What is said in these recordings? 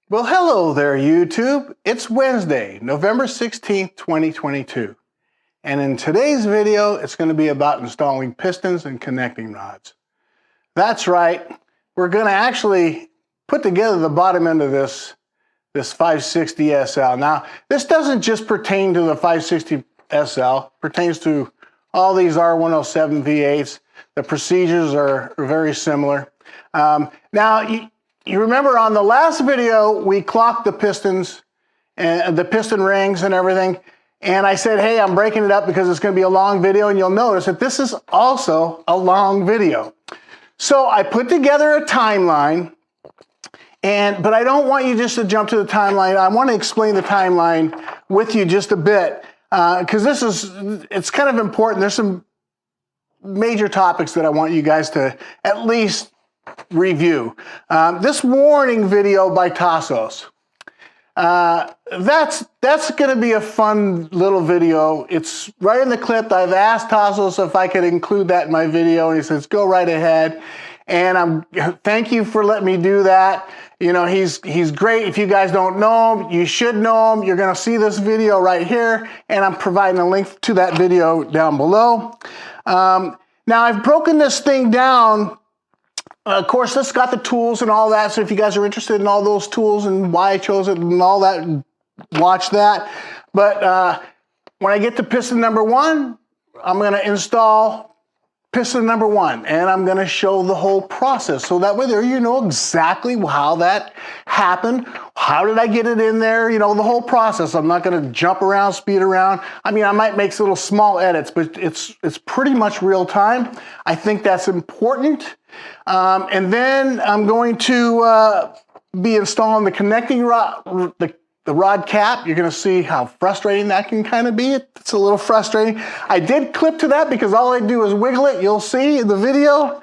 Well, hello there, YouTube. It's Wednesday, November 16th, 2022. And in today's video, it's going to be about installing pistons and connecting rods. That's right. We're going to actually put together the bottom end of this 560 SL. Now, this doesn't just pertain to the 560 SL. It pertains to all these R107 V8s. The procedures are very similar. Now, you remember on the last video, we clocked the pistons and the piston rings and everything. And I said, hey, I'm breaking it up because it's going to be a long video. And you'll notice that this is also a long video. So I put together a timeline, but I don't want you just to jump to the timeline. I want to explain the timeline with you just a bit because it's kind of important. There's some major topics that I want you guys to at least review. This warning video by Tasos, that's going to be a fun little video. It's right in the clip. I've asked Tasos if I could include that in my video, and he says, go right ahead. And thank you for letting me do that. You know, he's great. If you guys don't know him, you should know him. You're going to see this video right here, and I'm providing a link to that video down below. Now, I've broken this thing down. Of course, this got the tools and all that, so if you guys are interested in all those tools and why I chose it and all that, watch that. But when I get to piston number one, I'm going to install piston number one, and I'm going to show the whole process. So that way there you know exactly how that happened. How did I get it in there? You know, the whole process. I'm not going to jump around, speed around. I mean, I might make little small edits, but it's pretty much real time. I think that's important. And then I'm going to be installing the connecting rod, the rod cap. You're going to see how frustrating that can kind of be. It's a little frustrating. I did clip to that because all I do is wiggle it. You'll see in the video.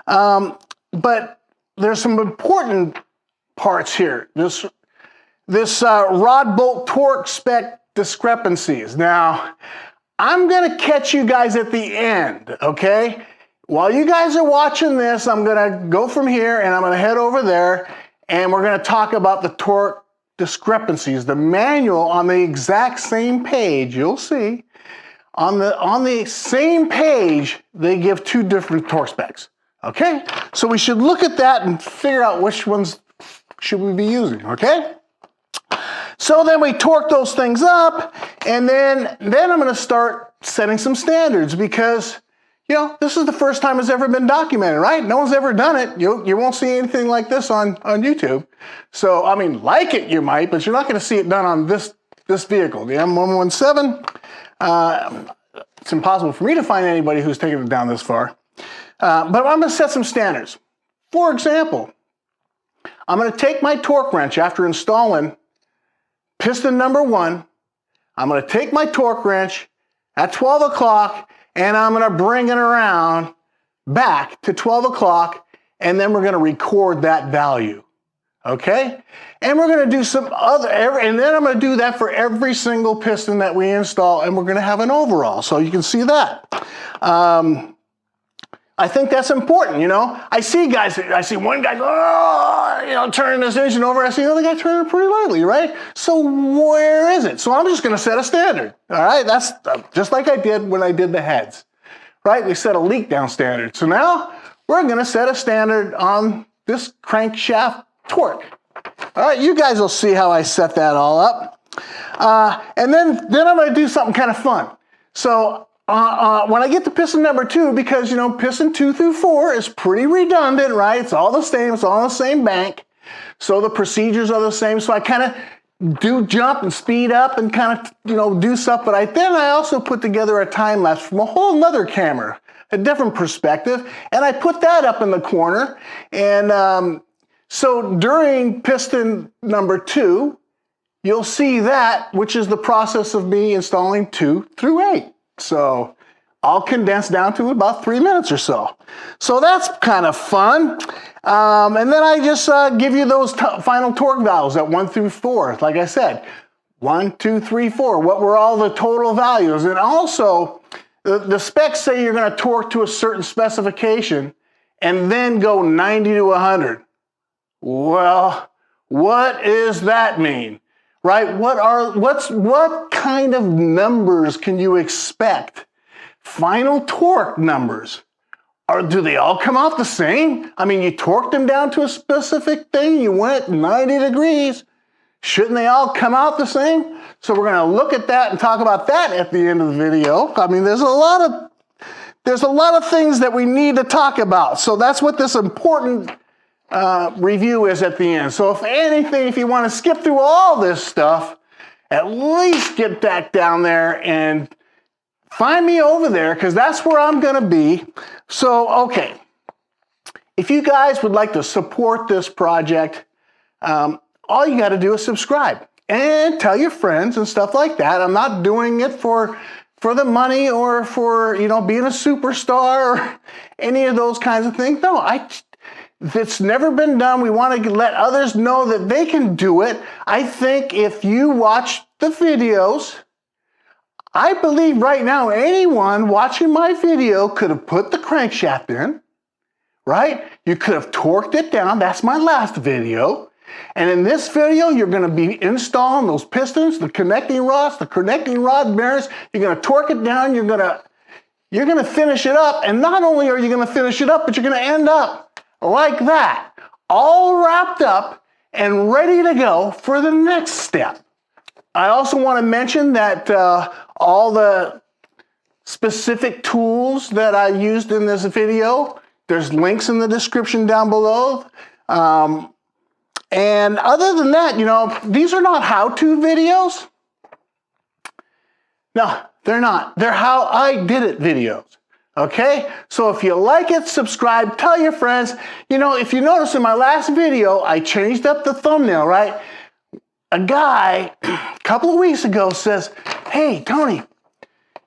But there's some important parts here. This rod bolt torque spec discrepancies. Now, I'm going to catch you guys at the end, okay? While you guys are watching this, I'm going to go from here and I'm going to head over there and we're going to talk about the torque discrepancies. The manual on the exact same page, you'll see, on the same page, they give two different torque specs, okay? So we should look at that and figure out which ones should we be using, okay? So then we torque those things up and then I'm going to start setting some standards because you know, this is the first time it's ever been documented, right? No one's ever done it. You won't see anything like this on YouTube. So, I mean, like it you might, but you're not going to see it done on this vehicle, the M117. It's impossible for me to find anybody who's taken it down this far. But I'm going to set some standards. For example, I'm going to take my torque wrench after installing piston number one. I'm going to take my torque wrench at 12 o'clock and I'm going to bring it around back to 12 o'clock, and then we're going to record that value, okay? And we're going to do some other, and then I'm going to do that for every single piston that we install, and we're going to have an overall, so you can see that. I think that's important, you know? I see one guy, oh, you know, turning this engine over. I see another guy turning it pretty lightly, right? So where is it? So I'm just going to set a standard, all right? That's just like I did when I did the heads, right? We set a leak down standard. So now we're going to set a standard on this crankshaft torque. All right, you guys will see how I set that all up. And then I'm going to do something kind of fun. So when I get to piston number two, because, you know, piston 2 through 4 is pretty redundant, right? It's all the same. It's all on the same bank. So the procedures are the same. So I kind of do jump and speed up and kind of, you know, do stuff. But then I also put together a time lapse from a whole nother camera, a different perspective. And I put that up in the corner. And so during piston number 2, you'll see that, which is the process of me installing 2 through 8. So all condensed down to about 3 minutes or so. So that's kind of fun. And then I just give you those final torque values at 1 through 4. Like I said, 1, 2, 3, 4. What were all the total values? And also, the specs say you're going to torque to a certain specification and then go 90 to 100. Well, What does that mean? Right? What kind of numbers can you expect? Final torque numbers. Or do they all come out the same? I mean, you torqued them down to a specific thing, you went 90 degrees. Shouldn't they all come out the same? So we're gonna look at that and talk about that at the end of the video. I mean, there's a lot of things that we need to talk about. So that's what this important review is at the end. So if anything, if you want to skip through all this stuff, at least get back down there and find me over there, because that's where I'm going to be. So, okay, if you guys would like to support this project, all you got to do is subscribe and tell your friends and stuff like that. I'm not doing it for the money or for, you know, being a superstar or any of those kinds of things. No, it's never been done. We want to let others know that they can do it. I think if you watch the videos, I believe right now anyone watching my video could have put the crankshaft in, right? You could have torqued it down. That's my last video. And in this video, you're going to be installing those pistons, the connecting rods, the connecting rod bearings. You're going to torque it down. You're going to finish it up. And not only are you going to finish it up, but you're going to end up like that, all wrapped up and ready to go for the next step. I also want to mention that all the specific tools that I used in this video, there's links in the description down below. And other than that, you know, these are not how-to videos. No, they're not. They're how I did it videos. Okay? So if you like it, subscribe, tell your friends. You know, if you notice in my last video, I changed up the thumbnail, right? A guy a couple of weeks ago says, hey, Tony,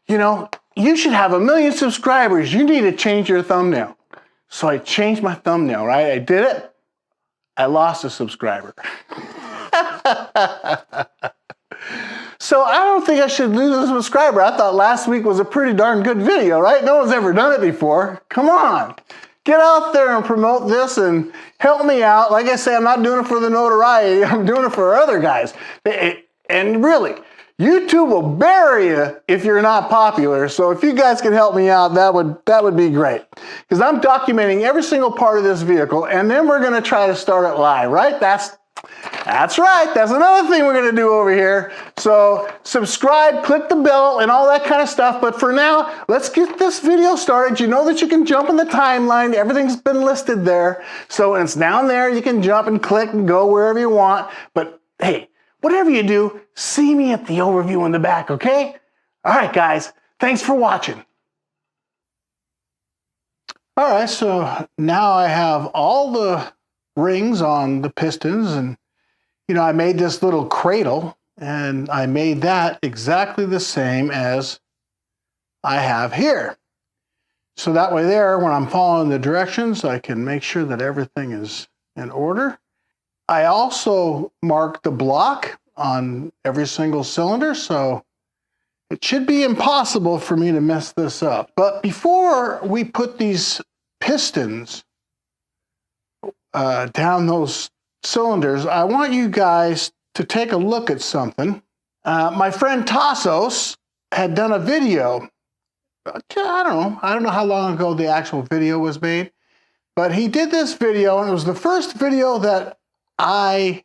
you know, you should have 1 million subscribers. You need to change your thumbnail. So I changed my thumbnail, right? I did it. I lost a subscriber. So I don't think I should lose a subscriber. I thought last week was a pretty darn good video, right? No one's ever done it before. Come on. Get out there and promote this and help me out. Like I say, I'm not doing it for the notoriety. I'm doing it for other guys. And really, YouTube will bury you if you're not popular. So if you guys can help me out, that would be great. Because I'm documenting every single part of this vehicle, and then we're going to try to start it live, right? That's right. That's another thing we're going to do over here. So subscribe, click the bell, and all that kind of stuff. But for now, let's get this video started. You know that you can jump in the timeline. Everything's been listed there. So it's down there. You can jump and click and go wherever you want. But hey, whatever you do, see me at the overview in the back, okay? All right, guys. Thanks for watching. All right, so now I have all the rings on the pistons, and you know, I made this little cradle, and I made that exactly the same as I have here. So that way there, when I'm following the directions, I can make sure that everything is in order. I also marked the block on every single cylinder, so it should be impossible for me to mess this up. But before we put these pistons down those cylinders, I want you guys to take a look at something. My friend Tasos had done a video. I don't know how long ago the actual video was made, but he did this video, and it was the first video that I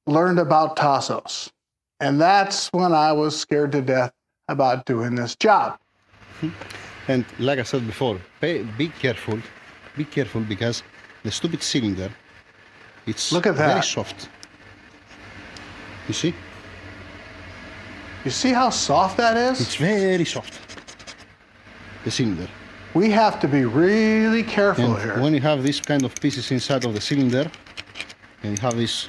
learned about Tasos. And that's when I was scared to death about doing this job. And like I said before, be careful because the stupid cylinder, it's very soft. You see? You see how soft that is? It's very soft, the cylinder. We have to be really careful here. When you have this kind of pieces inside of the cylinder, and you have these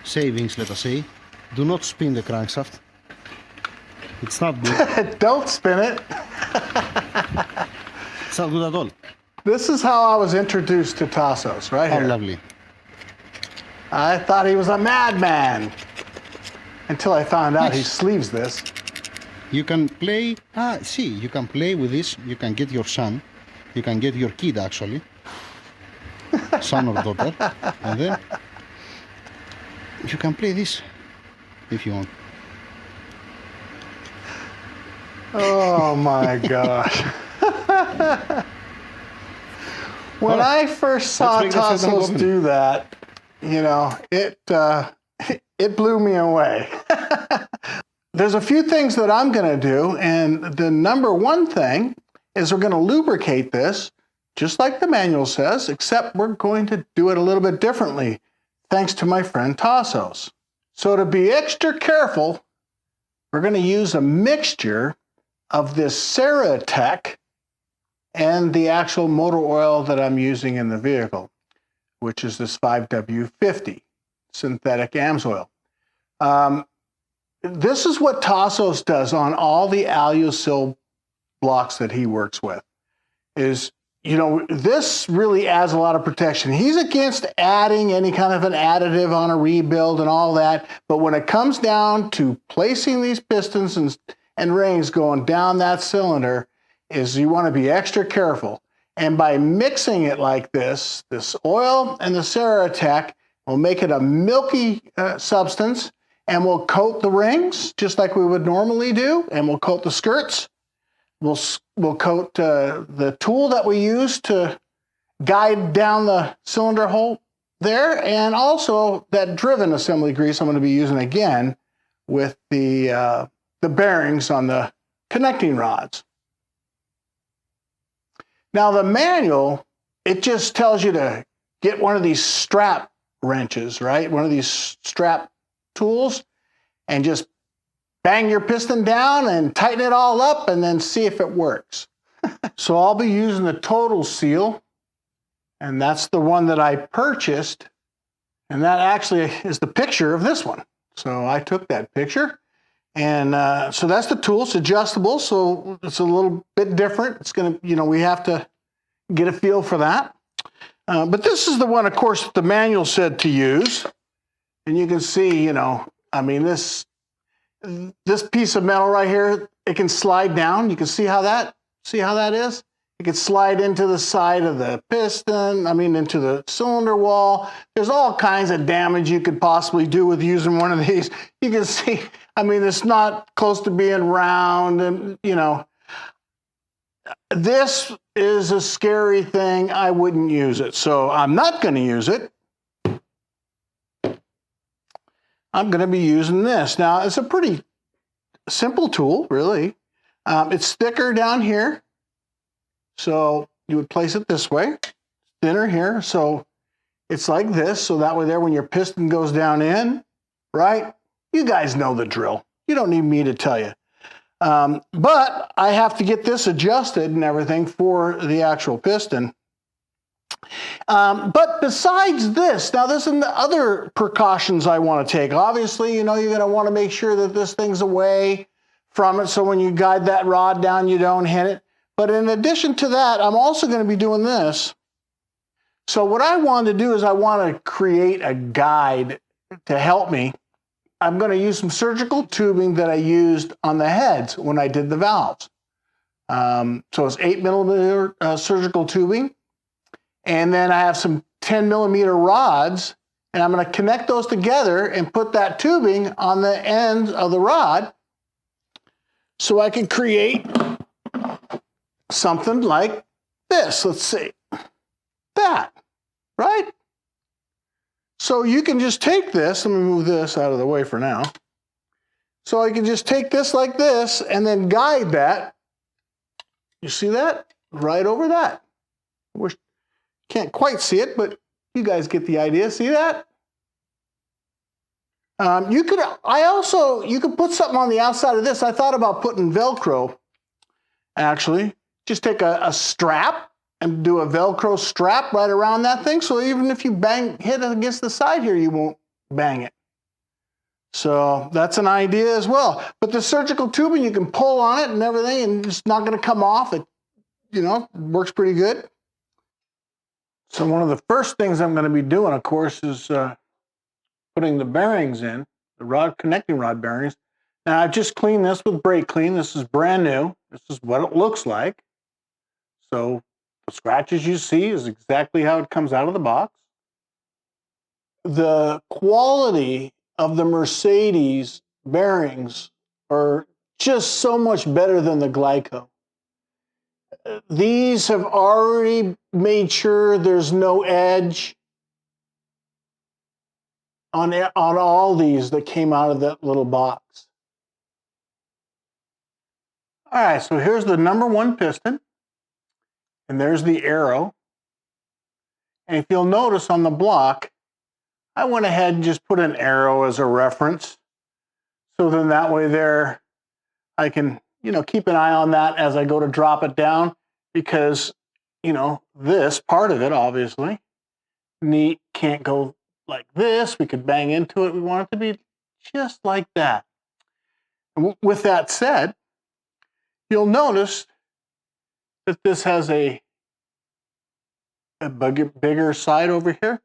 savings, let us say, do not spin the crankshaft. It's not good. Don't spin it. It's not good at all. This is how I was introduced to Tasos, right here. How lovely. I thought he was a madman until I found out he sleeves this. You can play, you can play with this. You can get your son, you can get your kid actually, son or daughter, and then You can play this if you want. Oh my gosh. When I first saw Tasos do that, you know, it blew me away. There's a few things that I'm going to do, and the number one thing is we're going to lubricate this just like the manual says, except we're going to do it a little bit differently, thanks to my friend Tasos. So to be extra careful, we're going to use a mixture of this Cera Tec and the actual motor oil that I'm using in the vehicle, which is this 5W50 synthetic Amsoil. This is what Tasos does on all the Alusil blocks that he works with. Is, you know, this really adds a lot of protection. He's against adding any kind of an additive on a rebuild and all that, but when it comes down to placing these pistons and rings going down that cylinder, is you want to be extra careful. And by mixing it like this oil and the Cera Tec will make it a milky substance, and we'll coat the rings just like we would normally do, and we'll coat the skirts. We'll coat the tool that we use to guide down the cylinder hole there, and also that driven assembly grease I'm going to be using again with the bearings on the connecting rods. Now the manual, it just tells you to get one of these strap wrenches, right? One of these strap tools, and just bang your piston down and tighten it all up and then see if it works. So I'll be using the Total Seal, and that's the one that I purchased, and that actually is the picture of this one. So I took that picture, and so that's the tool. It's adjustable, so it's a little bit different. It's gonna, you know, we have to get a feel for that. But this is the one, of course, that the manual said to use, and you can see, you know, I mean, this piece of metal right here, it can slide down. You can see how that is? It can slide into the side of the piston, I mean, into the cylinder wall. There's all kinds of damage you could possibly do with using one of these. You can see, I mean, it's not close to being round, and, you know, this is a scary thing. I wouldn't use it. So I'm not going to use it. I'm going to be using this. Now, it's a pretty simple tool, really. It's thicker down here. So you would place it this way, thinner here. So it's like this. So that way there, when your piston goes down in, right? You guys know the drill. You don't need me to tell you. But I have to get this adjusted and everything for the actual piston. But besides this, now there's some other precautions I want to take. Obviously, you know, you're going to want to make sure that this thing's away from it, so when you guide that rod down, you don't hit it. But in addition to that, I'm also going to be doing this. So what I want to do is I want to create a guide to help me. I'm going to use some surgical tubing that I used on the heads when I did the valves. So it's 8mm surgical tubing. And then I have some 10mm rods, and I'm going to connect those together and put that tubing on the ends of the rod so I can create something like this. Let's see. That, right? So you can just take this. Let me move this out of the way for now. So I can just take this like this and then guide that. You see that? Right over that. Can't quite see it, but you guys get the idea. See that? You could put something on the outside of this. I thought about putting Velcro, actually. Just take a strap and do a Velcro strap right around that thing. So even if you hit it against the side here, you won't bang it. So that's an idea as well. But the surgical tubing, you can pull on it and everything, and it's not going to come off. It, you know, works pretty good. So one of the first things I'm going to be doing, of course, is putting the bearings in, the connecting rod bearings. Now, I've just cleaned this with brake clean. This is brand new. This is what it looks like. So the scratches you see is exactly how it comes out of the box. the quality of the Mercedes bearings are just so much better than the Glyco. These have already made sure there's no edge on all these that came out of that little box. All right, so here's the number 1 piston, and there's the arrow. And if you'll notice on the block, I went ahead and just put an arrow as a reference. So then that way there, I can, keep an eye on that as I go to drop it down, because, this part of it obviously can't go like this. We could bang into it. We want it to be just like that. And with that said, you'll notice that this has a bigger side over here,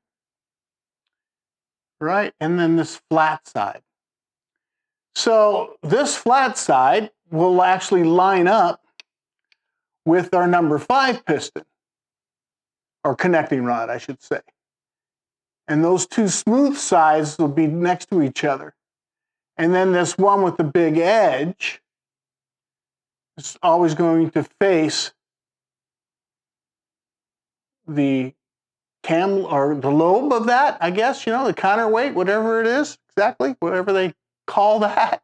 right? And then this flat side. So this flat side will actually line up with our number 5 piston, or connecting rod, I should say. And those two smooth sides will be next to each other. And then this one with the big edge is always going to face the cam, or the lobe of that, I guess, the counterweight, whatever it is, exactly, whatever they call that.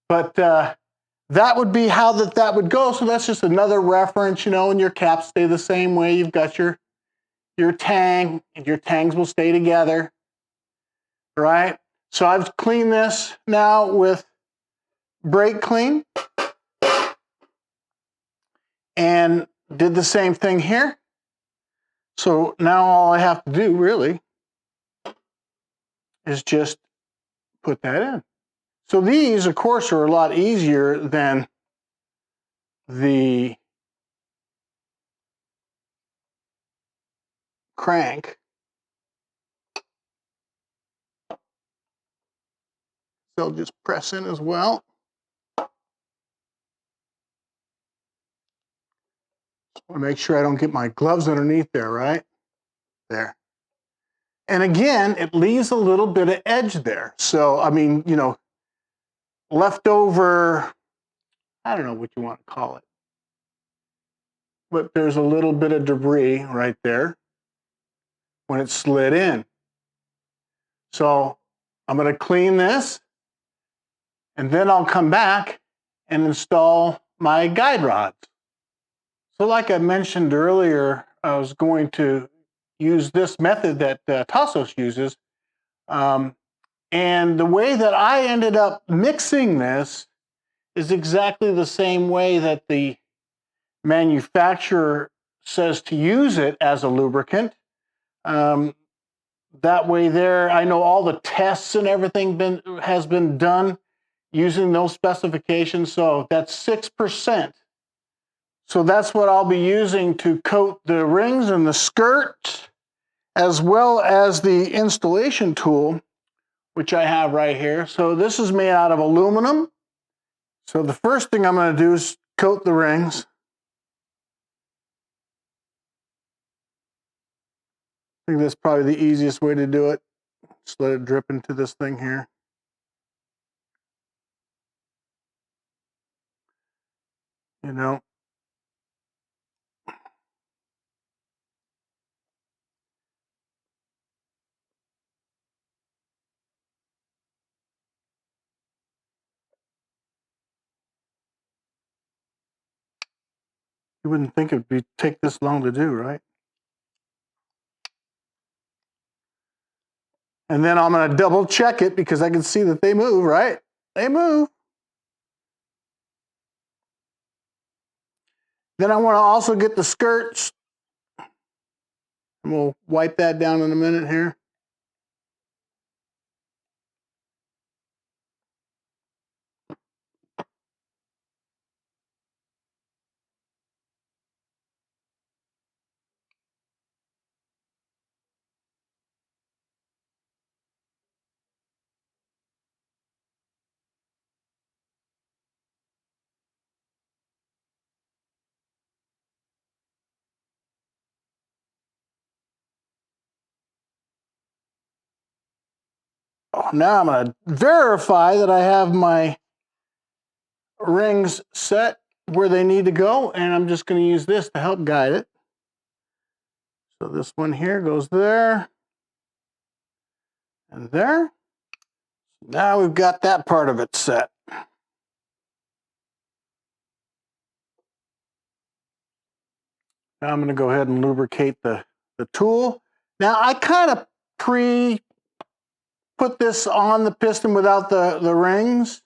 But that would be how that would go. So that's just another reference, and your caps stay the same way. You've got your tang, and your tangs will stay together, right? So I've cleaned this now with brake clean, and did the same thing here. So now all I have to do really is just put that in. So these, of course, are a lot easier than the crank. They'll just press in as well. I want to make sure I don't get my gloves underneath there, right? There. And again, it leaves a little bit of edge there. So, I mean, leftover, I don't know what you want to call it, but there's a little bit of debris right there when it slid in. So I'm going to clean this, and then I'll come back and install my guide rods. So like I mentioned earlier, I was going to use this method that Tasos uses. And the way that I ended up mixing this is exactly the same way that the manufacturer says to use it as a lubricant. That way there, I know all the tests and everything has been done using those specifications. So that's 6%. So that's what I'll be using to coat the rings and the skirt, as well as the installation tool, which I have right here. So this is made out of aluminum. So the first thing I'm going to do is coat the rings. I think that's probably the easiest way to do it. Just let it drip into this thing here. You wouldn't think it would take this long to do, right? And then I'm going to double check it because I can see that they move, right? They move. Then I want to also get the skirts. And we'll wipe that down in a minute here. go. Now I'm going to verify that I have my rings set where they need to go, and I'm just going to use this to help guide it. So this one here goes there and there. Now we've got that part of it set. Now I'm going to go ahead and lubricate the tool. Now I kind of put this on the piston without the rings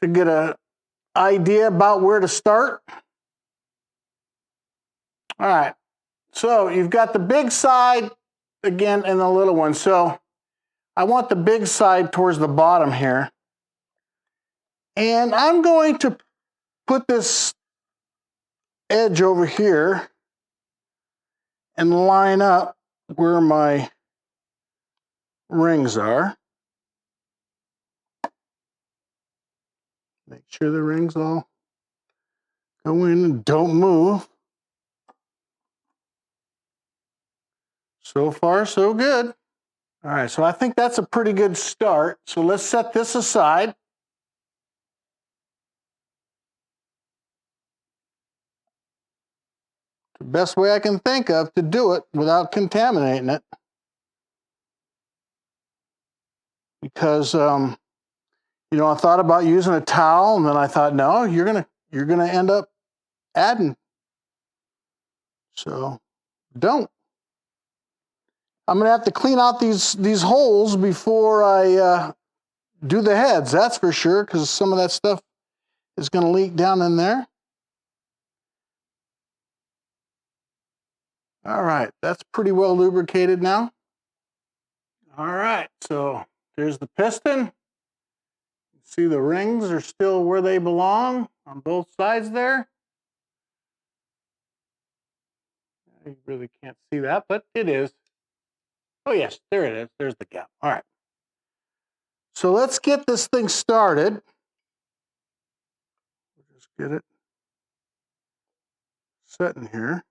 to get an idea about where to start. All right, so you've got the big side again and the little one. So I want the big side towards the bottom here. And I'm going to put this edge over here and line up where my rings are. Make sure the rings all go in and don't move. So far, so good. All right, so I think that's a pretty good start. So let's set this aside. The best way I can think of to do it without contaminating it. Because, you know, I thought about using a towel, and then I thought, no, you're gonna end up adding. So don't. I'm gonna have to clean out these holes before I do the heads, that's for sure, because some of that stuff is gonna leak down in there. All right, that's pretty well lubricated now. All right, so there's the piston. See, the rings are still where they belong on both sides there. You really can't see that, but it is. Oh yes, there it is. There's the gap. All right. So let's get this thing started. Just get it set in here.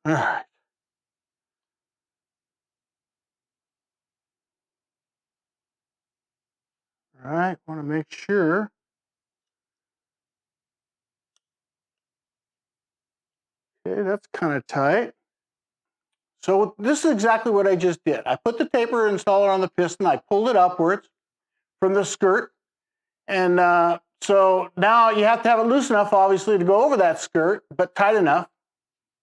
All right. All right, want to make sure. Okay, that's kind of tight. So this is exactly what I just did. I put the taper installer on the piston. I pulled it upwards from the skirt. And so now you have to have it loose enough, obviously, to go over that skirt, but tight enough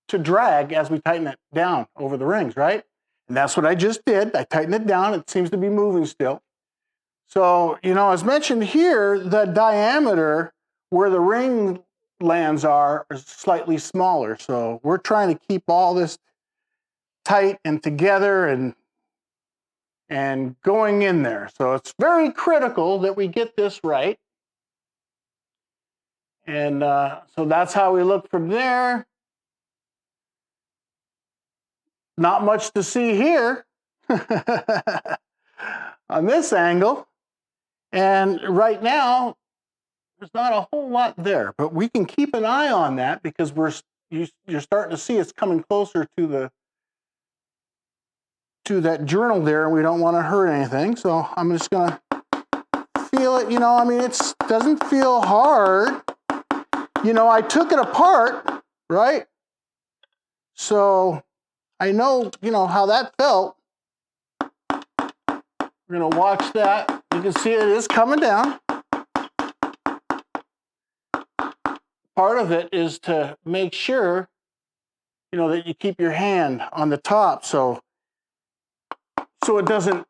to drag as we tighten it down over the rings, right? And that's what I just did. I tightened it down. It seems to be moving still. So, you know, as mentioned here, the diameter where the ring lands are slightly smaller. So we're trying to keep all this tight and together and going in there. So it's very critical that we get this right. And so that's how we look from there. Not much to see here on this angle. And right now, there's not a whole lot there, but we can keep an eye on that because you're starting to see it's coming closer to that journal there, and we don't want to hurt anything. So I'm just gonna feel it. You know, I mean, it doesn't feel hard. You know, I took it apart, right? So I know, you know, how that felt. We're gonna watch that. You can see it is coming down. Part of it is to make sure, you know, that you keep your hand on the top so it doesn't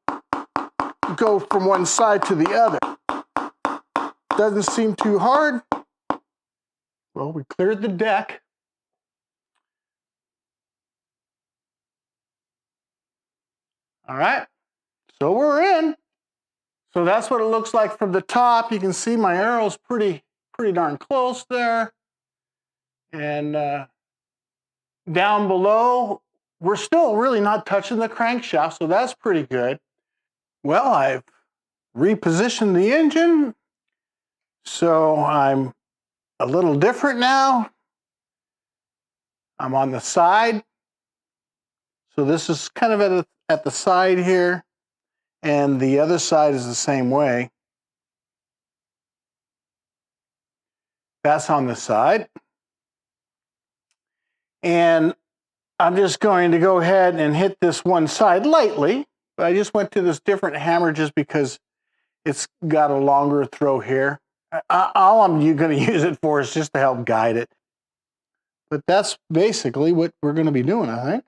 go from one side to the other. Doesn't seem too hard. Well, we cleared the deck. All right, so we're in. So that's what it looks like from the top. You can see my arrow's pretty darn close there. And down below, we're still really not touching the crankshaft, so that's pretty good. Well, I've repositioned the engine, So I'm a little different now. I'm on the side. So this is kind of at the side here, and the other side is the same way. That's on the side. And I'm just going to go ahead and hit this one side lightly, but I just went to this different hammer just because it's got a longer throw here. All I'm going to use it for is just to help guide it. But that's basically what we're going to be doing, I think.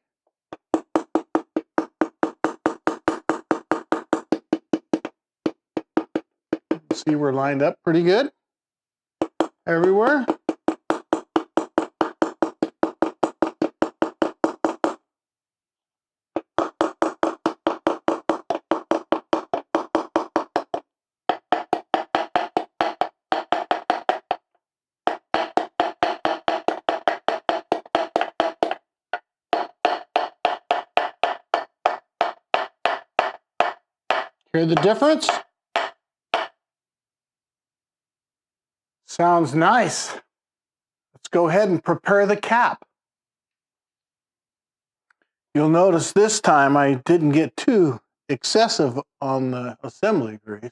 See, we're lined up pretty good everywhere. Hear the difference? Sounds nice. Let's go ahead and prepare the cap. You'll notice this time I didn't get too excessive on the assembly grease.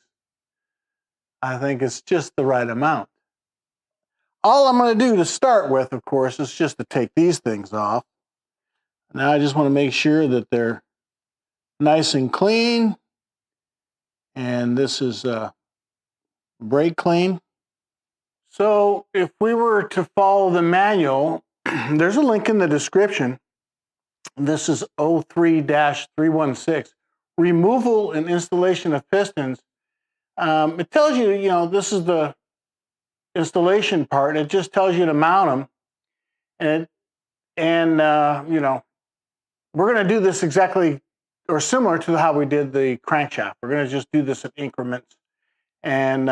I think it's just the right amount. All I'm going to do to start with, of course, is just to take these things off. Now I just want to make sure that they're nice and clean. And this is brake clean. So if we were to follow the manual, there's a link in the description. This is 03-316, removal and installation of pistons. It tells you, this is the installation part. It just tells you to mount them. And we're going to do this exactly or similar to how we did the crankshaft. We're going to just do this in increments. And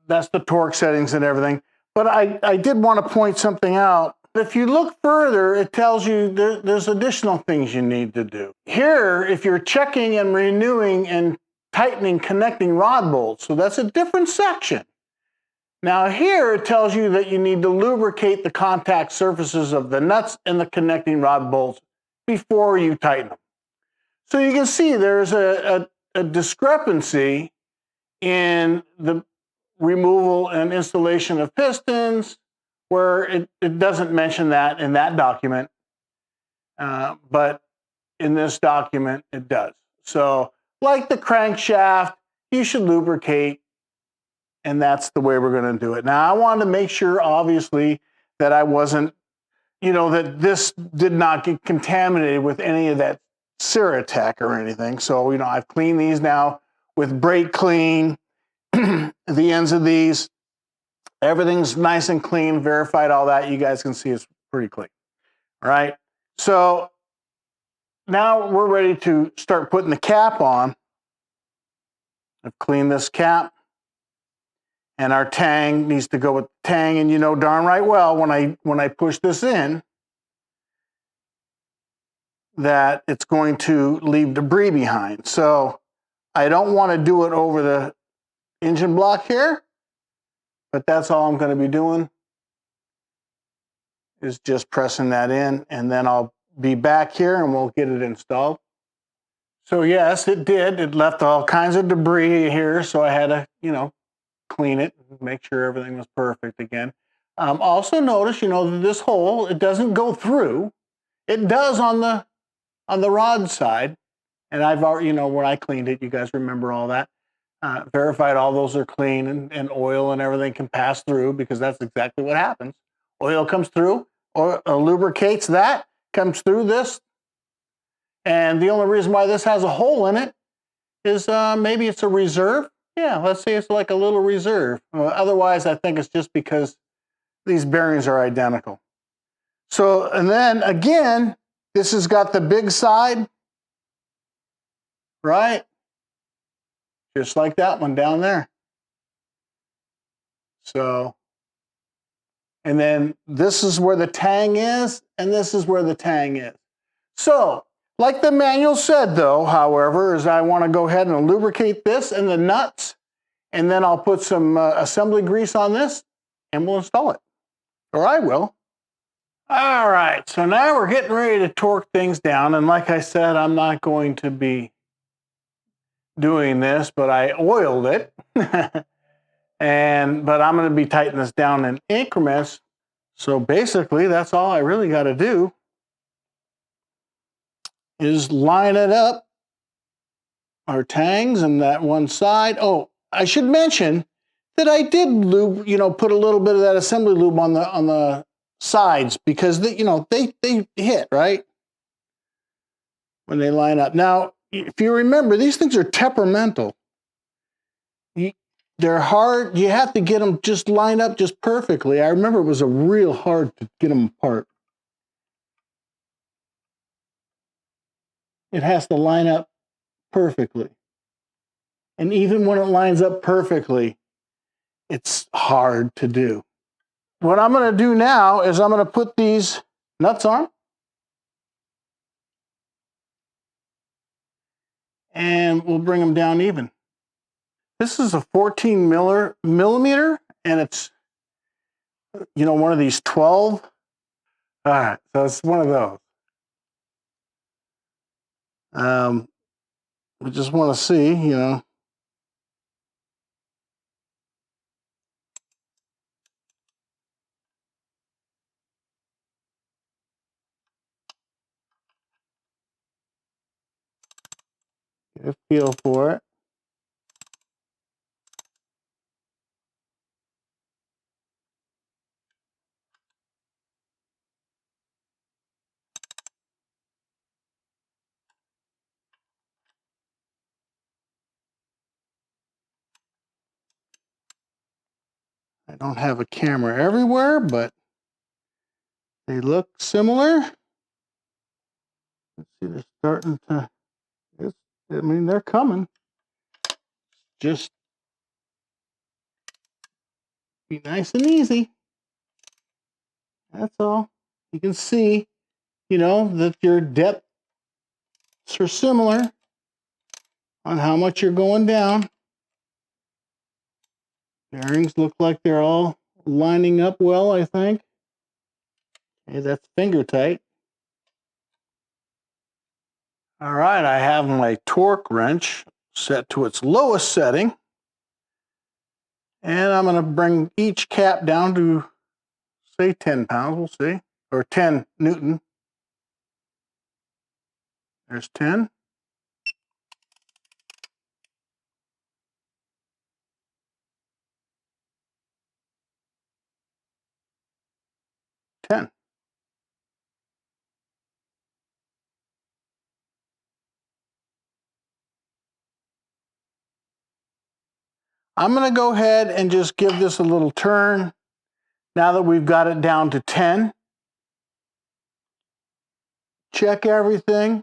that's the torque settings and everything. But I did want to point something out. If you look further, it tells you there's additional things you need to do. Here, if you're checking and renewing and tightening connecting rod bolts, so that's a different section. Now here, it tells you that you need to lubricate the contact surfaces of the nuts and the connecting rod bolts before you tighten them. So you can see there's a discrepancy in the removal and installation of pistons, where it doesn't mention that in that document, but in this document it does. So like the crankshaft, you should lubricate, and that's the way we're going to do it. Now I wanted to make sure, obviously, that I wasn't, that this did not get contaminated with any of that Cera Tec or anything. So, I've cleaned these now with brake clean, the ends of these. Everything's nice and clean, verified all that. You guys can see it's pretty clean. All right. So now we're ready to start putting the cap on. I've cleaned this cap. And our tang needs to go with the tang. And darn right well when I push this in, that it's going to leave debris behind. So I don't want to do it over the engine block here. But that's all I'm going to be doing, is just pressing that in, and then I'll be back here and we'll get it installed. So yes, it did. It left all kinds of debris here, so I had to, clean it, make sure everything was perfect again. Also notice, this hole, it doesn't go through. It does on the rod side, and I've already, when I cleaned it, you guys remember all that. Verified all those are clean, and oil and everything can pass through, because that's exactly what happens. Oil comes through, or lubricates that, comes through this. And the only reason why this has a hole in it is maybe it's a reserve. Yeah, let's say it's like a little reserve. Otherwise, I think it's just because these bearings are identical. So, and then again, this has got the big side, right? Just like that one down there. So, and then this is where the tang is, and this is where the tang is. So, like the manual said though, however, is I want to go ahead and lubricate this and the nuts and then I'll put some assembly grease on this and we'll install it. Or I will. All right, so now we're getting ready to torque things down. And like I said, I'm not going to be doing this, but I oiled it. But I'm going to be tightening this down in increments. So basically, that's all I really got to do is line it up, our tangs and that one side. Oh, I should mention that I did lube, put a little bit of that assembly lube on the sides because they hit, right? When they line up. Now, if you remember, these things are temperamental. They're hard. You have to get them just lined up just perfectly. I remember it was a real hard to get them apart. It has to line up perfectly. And even when it lines up perfectly, it's hard to do. What I'm going to do now is I'm going to put these nuts on. And we'll bring them down even. This is a 14 millimeter, and it's, one of these 12. All right, so it's one of those. We just want to see, get a feel for it. I don't have a camera everywhere, but they look similar. Let's see, they're starting to, they're coming. Just be nice and easy. That's all. You can see, that your depths are similar on how much you're going down. Bearings look like they're all lining up well, I think. Okay, that's finger tight. All right, I have my torque wrench set to its lowest setting. And I'm going to bring each cap down to, say, 10 pounds, we'll see, or 10 Newton. There's 10. 10. I'm going to go ahead and just give this a little turn now that we've got it down to 10. Check everything.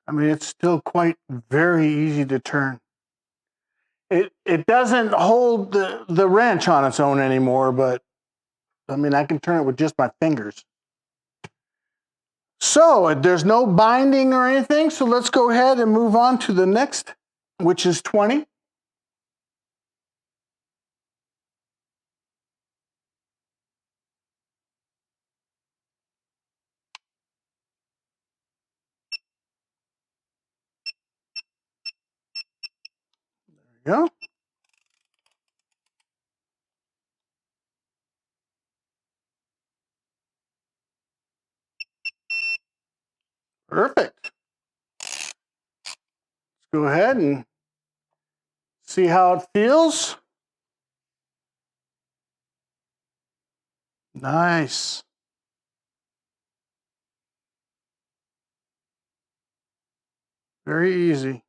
It's still very easy to turn. It doesn't hold the wrench on its own anymore, but I can turn it with just my fingers. So there's no binding or anything, so let's go ahead and move on to the next, which is 20. There we go. Perfect. Let's go ahead and see how it feels. Nice. Very easy.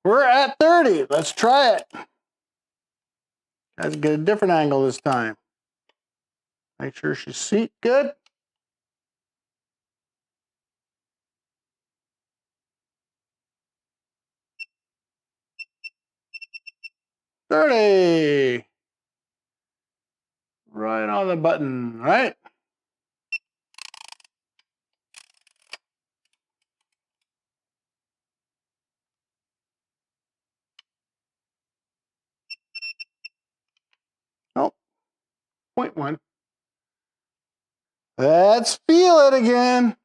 We're at 30. Let's try it. Let's get a different angle this time. Make sure she's seat good. $30. Right on the button, right? Oh, 0.1. Let's feel it again.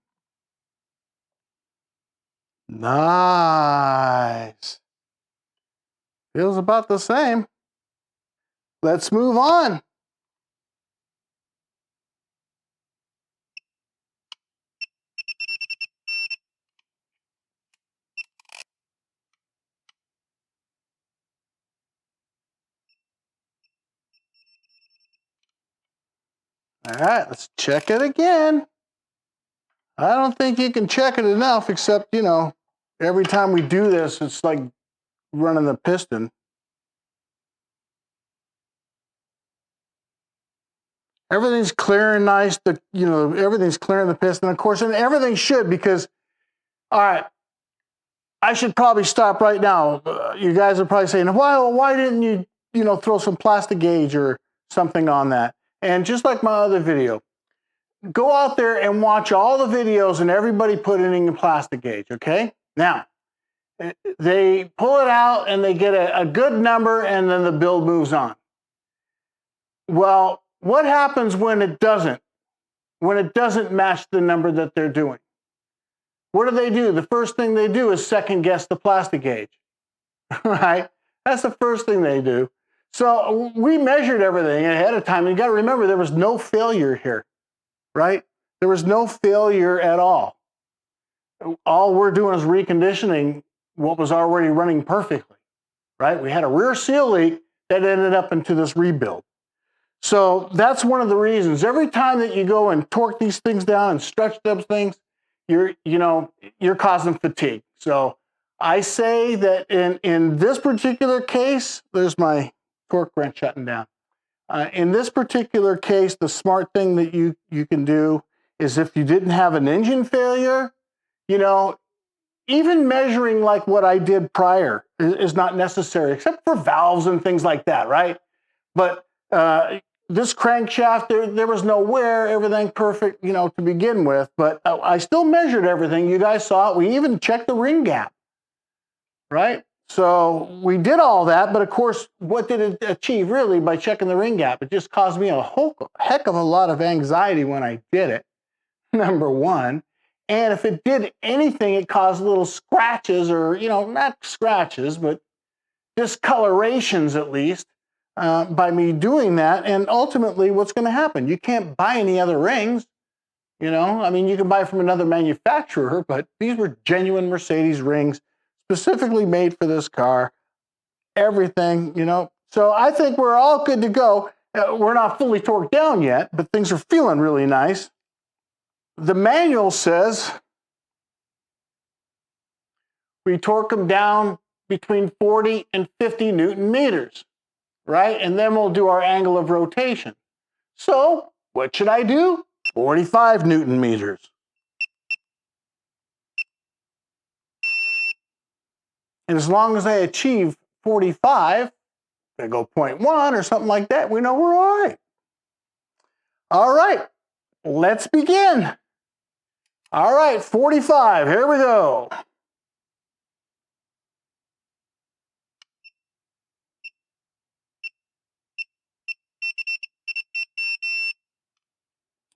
Nice. Feels about the same. Let's move on. All right, let's check it again. I don't think you can check it enough, except, you know, every time we do this, it's like running the piston. Everything's clear and nice. You know, everything's clear in the piston, of course, and everything should, because, all right, I should probably stop right now. You guys are probably saying, well, why didn't you, you know, throw some Plastigauge or something on that? And just like my other video, go out there and watch all the videos and everybody putting in a Plastigauge, okay? Now, they pull it out and they get a good number and then the build moves on. Well, what happens when it doesn't? When it doesn't match the number that they're doing? What do? The first thing they do is second guess the Plastigauge, right? That's the first thing they do. So we measured everything ahead of time. You got to remember, there was no failure here, right? There was no failure at all. All we're doing is reconditioning what was already running perfectly, right? We had a rear seal leak that ended up into this rebuild. So that's one of the reasons. Every time that you go and torque these things down and stretch those things, you're causing fatigue. So I say that in this particular case, there's my torque wrench shutting down. In this particular case, the smart thing that you can do is, if you didn't have an engine failure, you know, even measuring like what I did prior is not necessary, except for valves and things like that, right? But this crankshaft, there was no wear, everything perfect, you know, to begin with. But I still measured everything. You guys saw it. We even checked the ring gap, right? So we did all that. But of course, what did it achieve really by checking the ring gap? It just caused me a whole heck of a lot of anxiety when I did it, number one. And if it did anything, it caused little scratches, or, you know, not scratches, but discolorations at least, by me doing that. And ultimately, what's going to happen? You can't buy any other rings. You know, I mean, you can buy from another manufacturer, but these were genuine Mercedes rings, specifically made for this car. Everything, you know. So I think we're all good to go. We're not fully torqued down yet, but things are feeling really nice. The manual says we torque them down between 40 and 50 Newton meters, right? And then we'll do our angle of rotation. So what should I do? 45 Newton meters. And as long as I achieve 45, I go 0.1 or something like that, we know we're all right. All right, let's begin. All right, 45, here we go.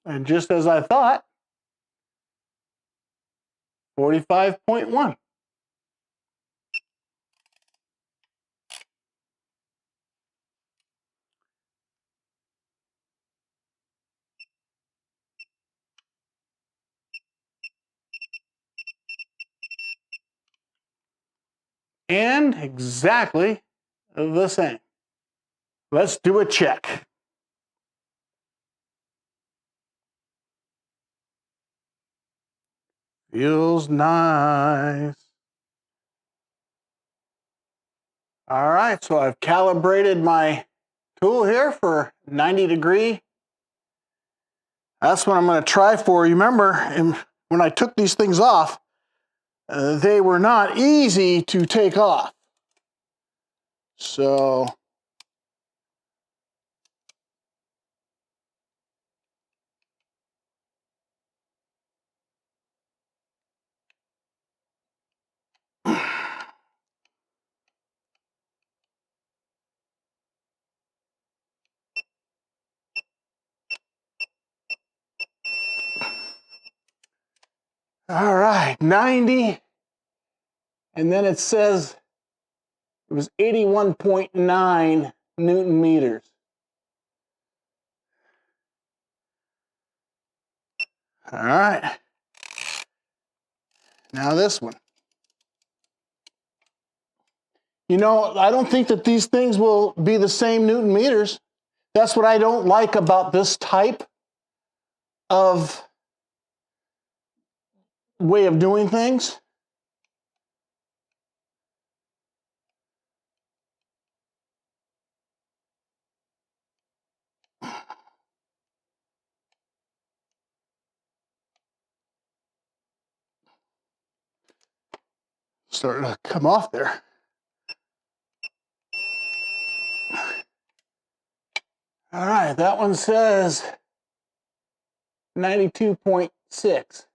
And just as I thought, 45.1. And exactly the same. Let's do a check. Feels nice. All right, so I've calibrated my tool here for 90°. That's what I'm going to try for. You remember, when I took these things off, they were not easy to take off. So All right, 90. And then it says it was 81.9 Newton meters. All right. Now this one. You know, I don't think that these things will be the same Newton meters. That's what I don't like about this type of way of doing things. Starting to come off there. All right, that one says 92.6.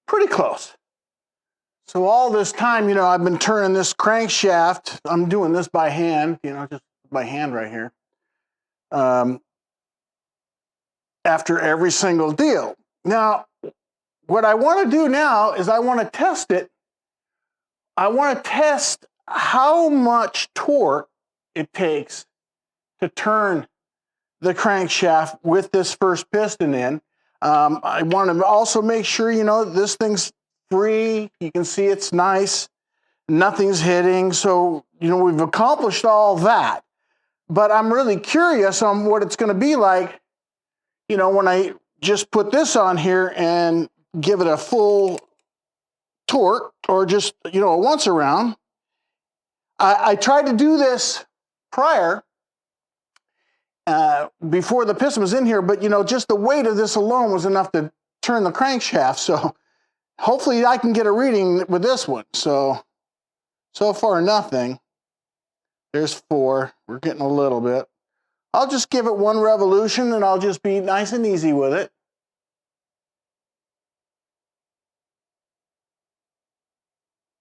Pretty close. So all this time, you know, I've been turning this crankshaft. I'm doing this by hand, you know, just by hand right here. After every single deal. Now, what I want to do now is I want to test it. I want to test how much torque it takes to turn the crankshaft with this first piston in. I want to also make sure, you know, this thing's free. You can see it's nice. Nothing's hitting. So, you know, we've accomplished all that. But I'm really curious on what it's going to be like, you know, when I just put this on here and give it a full torque or just, you know, a once around. I tried to do this prior, before the piston was in here, but, you know, just the weight of this alone was enough to turn the crankshaft. So hopefully I can get a reading with this one. So far nothing. There's 4. We're getting a little bit. I'll just give it 1 revolution and I'll just be nice and easy with it.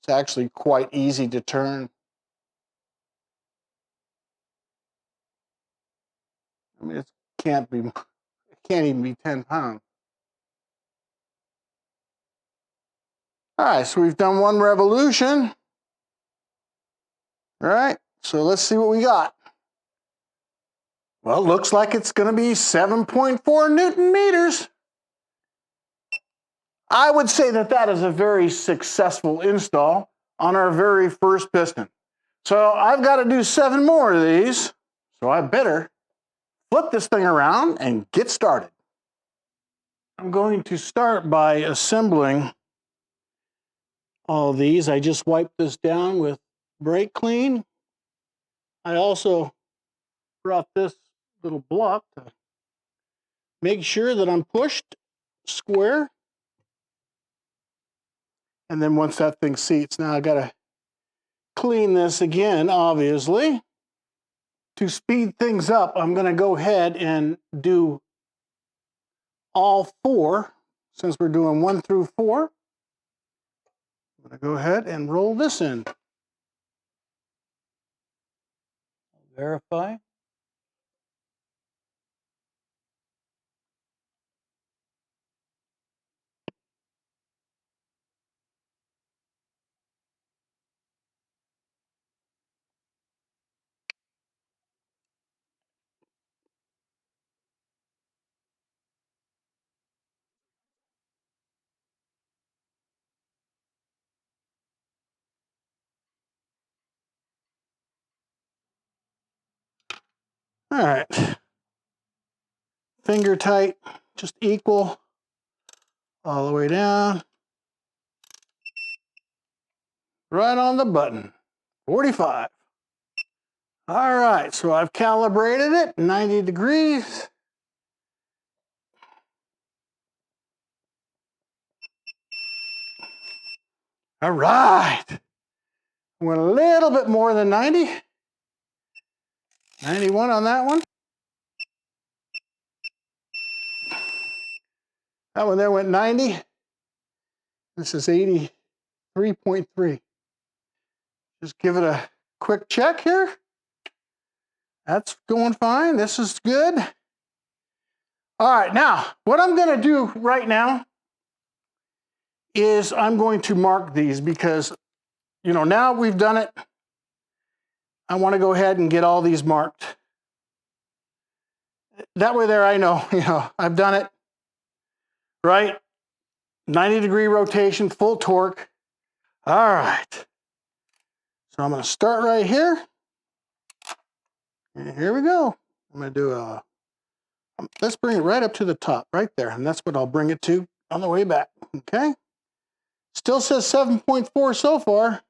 It's actually quite easy to turn. I mean, it can't even be 10 pounds. All right, so we've done 1 revolution. All right, so let's see what we got. Well, it looks like it's going to be 7.4 Newton meters. I would say that that is a very successful install on our very first piston. So I've got to do 7 more of these. So I better flip this thing around and get started. I'm going to start by assembling all these. I just wiped this down with brake clean. I also brought this little block to make sure that I'm pushed square. And then once that thing seats, now I gotta clean this again, obviously. To speed things up, I'm gonna go ahead and do all 4, since we're doing 1 through 4. I'm gonna go ahead and roll this in. Verify. All right. Finger tight, just equal all the way down. Right on the button, 45. All right, so I've calibrated it, 90 degrees. All right. Went a little bit more than 90. 91 on that one. That one there went 90. This is 83.3. Just give it a quick check here. That's going fine. This is good. All right, now, what I'm gonna do right now is I'm going to mark these because, you know, now we've done it, I want to go ahead and get all these marked. That way there I know, you know, I've done it, right? 90-degree rotation, full torque. All right. So I'm going to start right here. And here we go. I'm going to do a, let's bring it right up to the top, right there. And that's what I'll bring it to on the way back, okay? Still says 7.4 so far.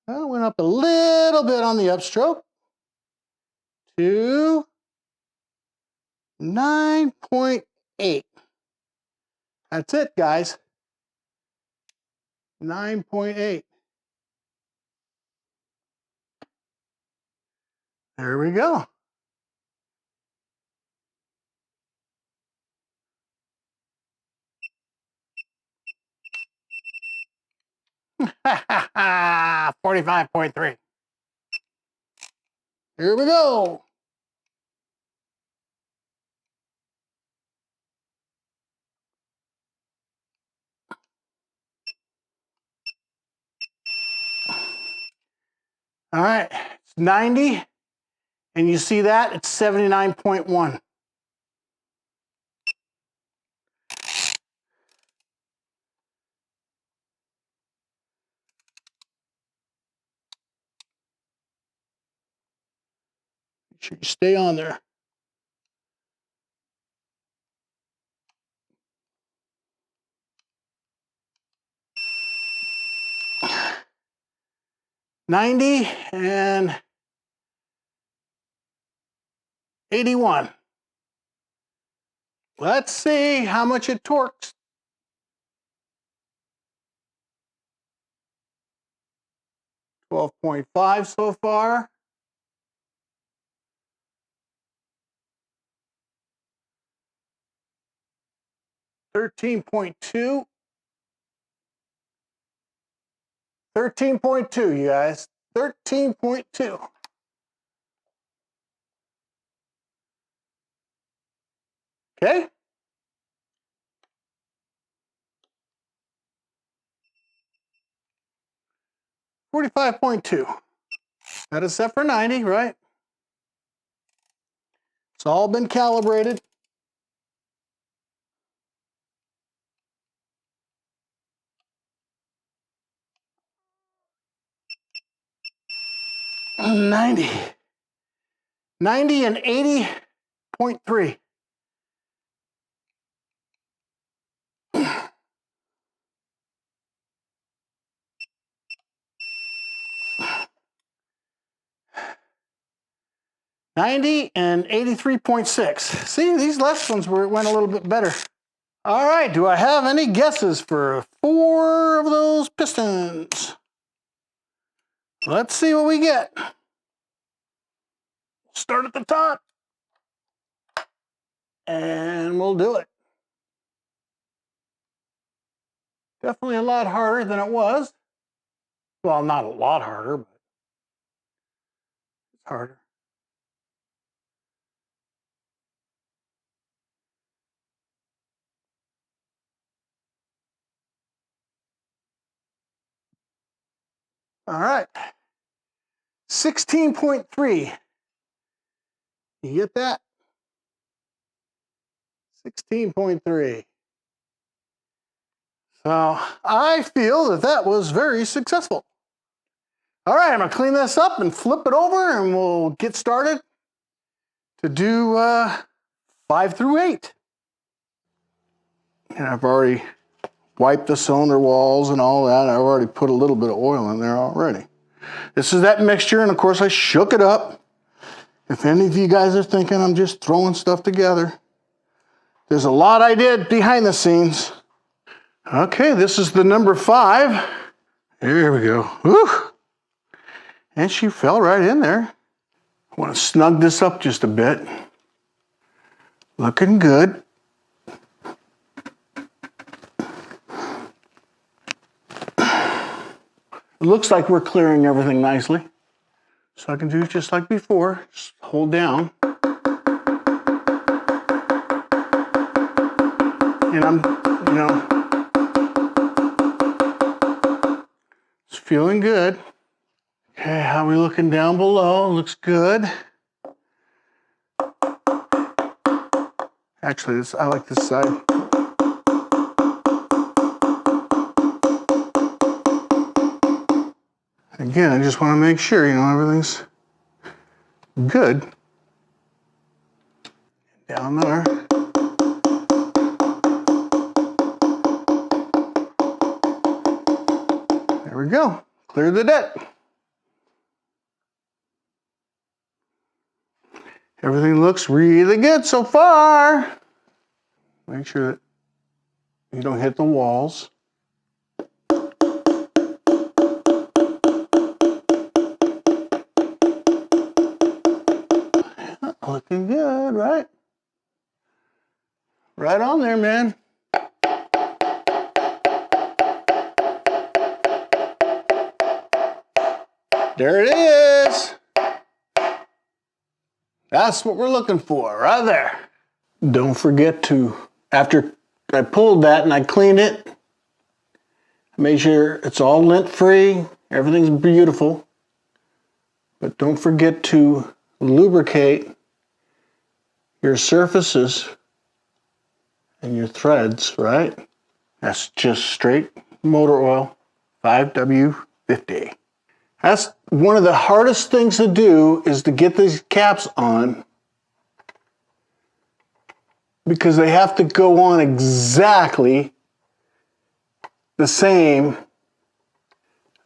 Well, went up a little bit on the upstroke to 9.8. That's it, guys. 9.8. There we go. Ha ha ha! 45.3. Here we go. All right, it's 90, and you see that? It's 79.1. Make sure you stay on there. $90 and 81. Let's see how much it torques. 12.5 so far. 13.2. 13.2, you guys. 13.2. Okay. 45.2. That is set for 90, right? It's all been calibrated. $90 and 80.3. $90 and 83.6. See, these last ones went a little bit better. All right, do I have any guesses for 4 of those pistons? Let's see what we get. Start at the top, and we'll do it. Definitely a lot harder than it was. Well, not a lot harder, but it's harder. All right. 16.3. You get that? 16.3. So I feel that that was very successful. All right, I'm gonna clean this up and flip it over, and we'll get started to do 5 through 8. And I've already wiped the cylinder walls and all that. I've already put a little bit of oil in there already. This is that mixture, and of course I shook it up. If any of you guys are thinking I'm just throwing stuff together, there's a lot I did behind the scenes. Okay, this is the number 5. Here we go. Woo! And she fell right in there. I want to snug this up just a bit. Looking good. It looks like we're clearing everything nicely. So I can do just like before, just hold down. And I'm, you know, it's feeling good. Okay, how are we looking down below? Looks good. Actually, I like this side. Again, I just want to make sure, you know, everything's good. Down there. There we go. Clear the deck. Everything looks really good so far. Make sure that you don't hit the walls. Looking good, right? Right on there, man. There it is. That's what we're looking for, right there. Don't forget to, after I pulled that and I cleaned it, make sure it's all lint free, everything's beautiful. But don't forget to lubricate your surfaces and your threads, right? That's just straight motor oil, 5W50. That's one of the hardest things to do, is to get these caps on, because they have to go on exactly the same.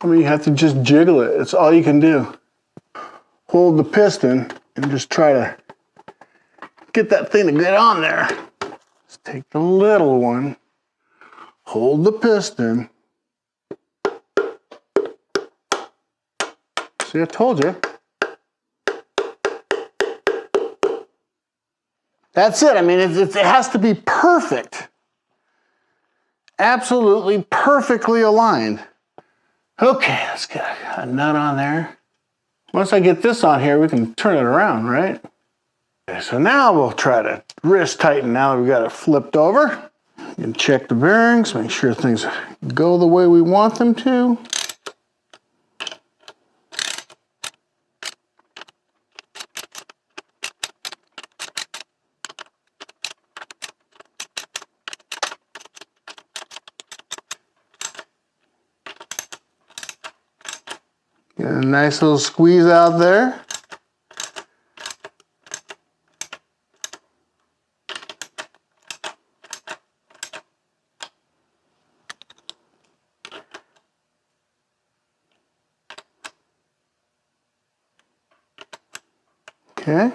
I mean, you have to just jiggle it. It's all you can do. Hold the piston and just try to get that thing to get on there. Let's take the little one, hold the piston. See, I told you. That's it. I mean, it has to be perfect. Absolutely perfectly aligned. Okay, let's get a nut on there. Once I get this on here, we can turn it around, right? Okay, so now we'll try to wrist tighten now that we've got it flipped over. You can check the bearings, make sure things go the way we want them to. Get a nice little squeeze out there. Okay.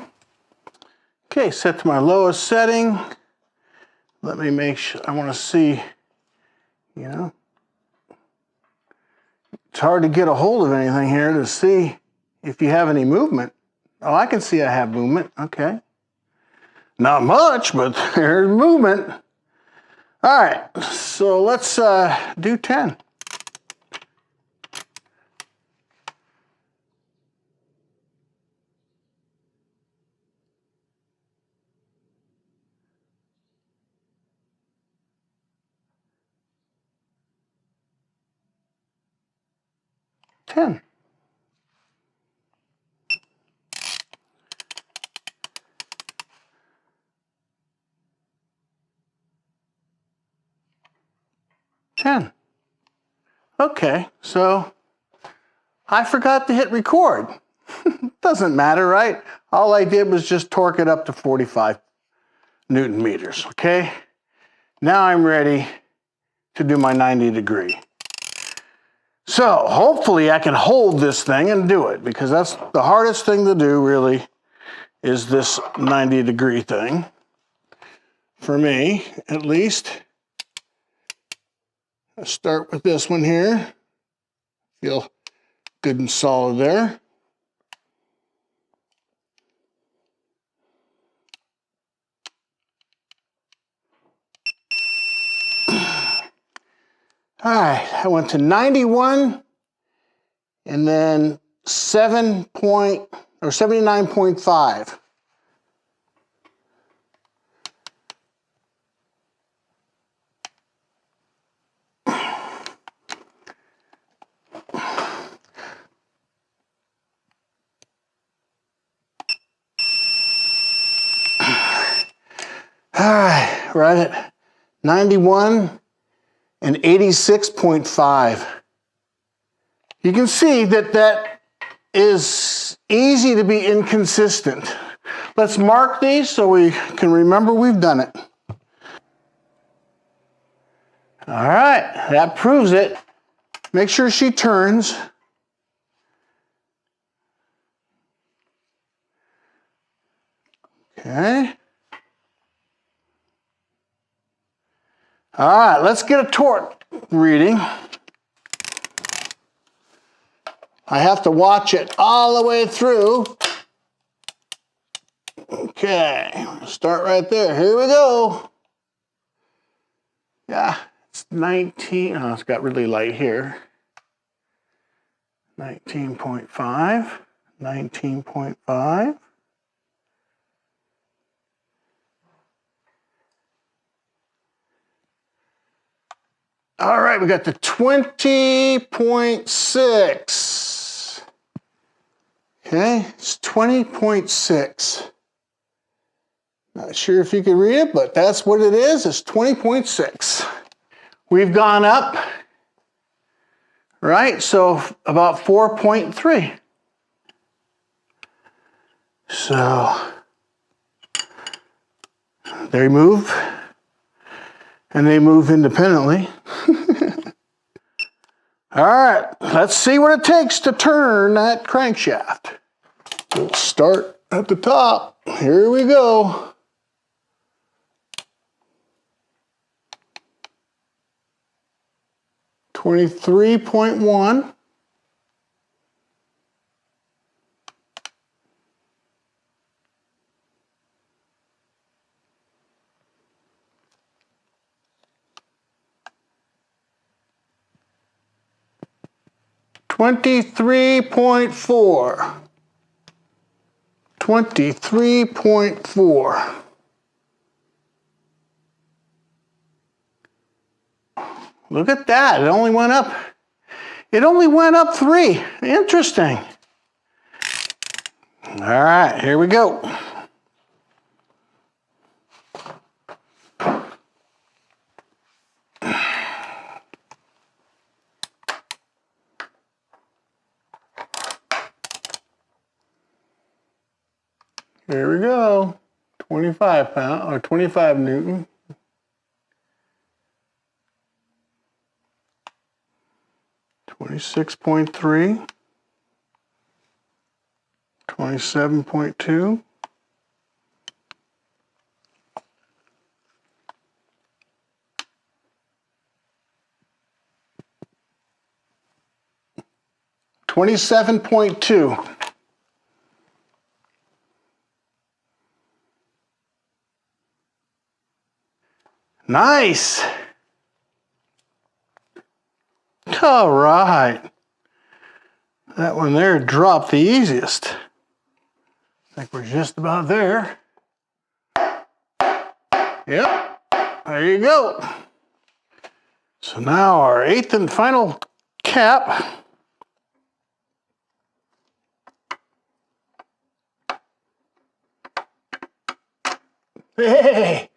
Okay, set to my lowest setting. Let me make sure, I want to see, you know. It's hard to get a hold of anything here to see if you have any movement. Oh, I can see I have movement. Okay. Not much, but there's movement. All right, so let's do 10. Ten. Okay, so I forgot to hit record. Doesn't matter, right? All I did was just torque it up to 45 Newton meters, okay? Now I'm ready to do my 90 degree. So hopefully I can hold this thing and do it, because that's the hardest thing to do really, is this 90 degree thing. For me, at least. Let's start with this one here. Feel good and solid there. All right, I went to 91 and then 79.5. All right, right at 91 and 86.5. You can see that that is easy to be inconsistent. Let's mark these so we can remember we've done it. All right, that proves it. Make sure she turns. Okay. All right, let's get a torque reading. I have to watch it all the way through. Okay, start right there. Here we go. Yeah, it's 19. Oh, it's got really light here. 19.5, 19.5. All right, we got the 20.6. Okay, it's 20.6. Not sure if you can read it, but that's what it is. It's 20.6. We've gone up, right? So about 4.3. So they move, and they move independently. All right, let's see what it takes to turn that crankshaft. We'll start at the top. Here we go. 23.1. 23.4. 23.4. Look at that, it only went up. It only went up 3. Interesting. All right, here we go. Here we go. 25 pound or 25 Newton. 26.3. 27.2. 27.2. Nice. All right. That one there dropped the easiest. I think we're just about there. Yep, there you go. So now our 8th and final cap. Hey,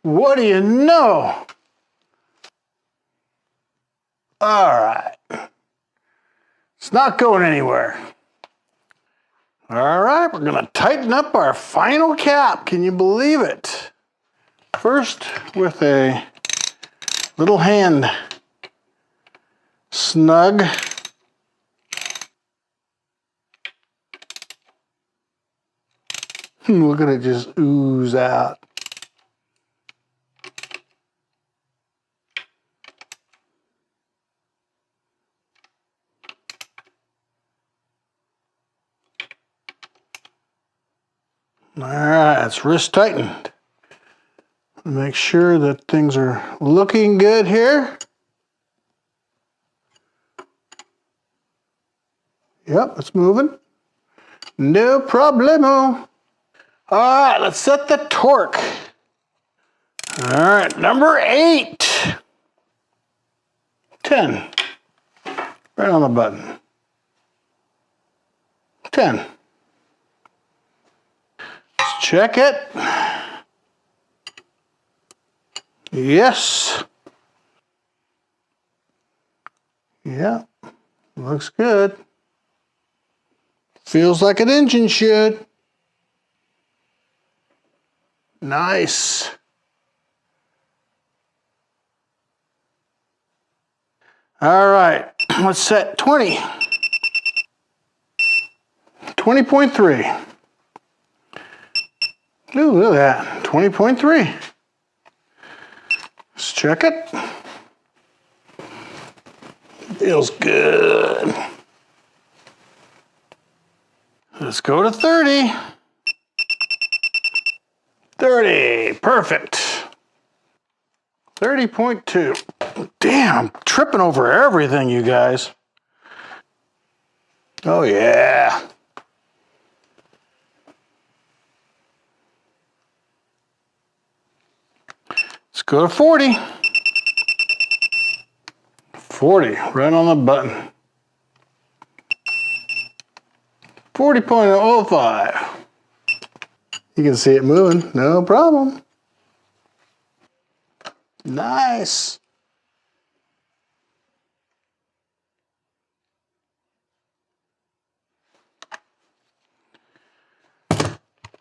what do you know? All right. It's not going anywhere. All right, we're gonna tighten up our final cap. Can you believe it? First, with a little hand snug. Look at it just ooze out. All right, it's wrist tightened. Make sure that things are looking good here. Yep, it's moving. No problemo. All right, let's set the torque. All right, number 8. 10. Right on the button. 10. Let's check it. Yes. Yeah, looks good. Feels like an engine should. Nice. All right, let's set 20. 20.3. Ooh, look at that, 20.3. Let's check it. Feels good. Let's go to 30. 30, perfect. 30.2. Damn, I'm tripping over everything, you guys. Oh yeah. Let's go to 40. 40, right on the button. 40.05. You can see it moving, no problem. Nice.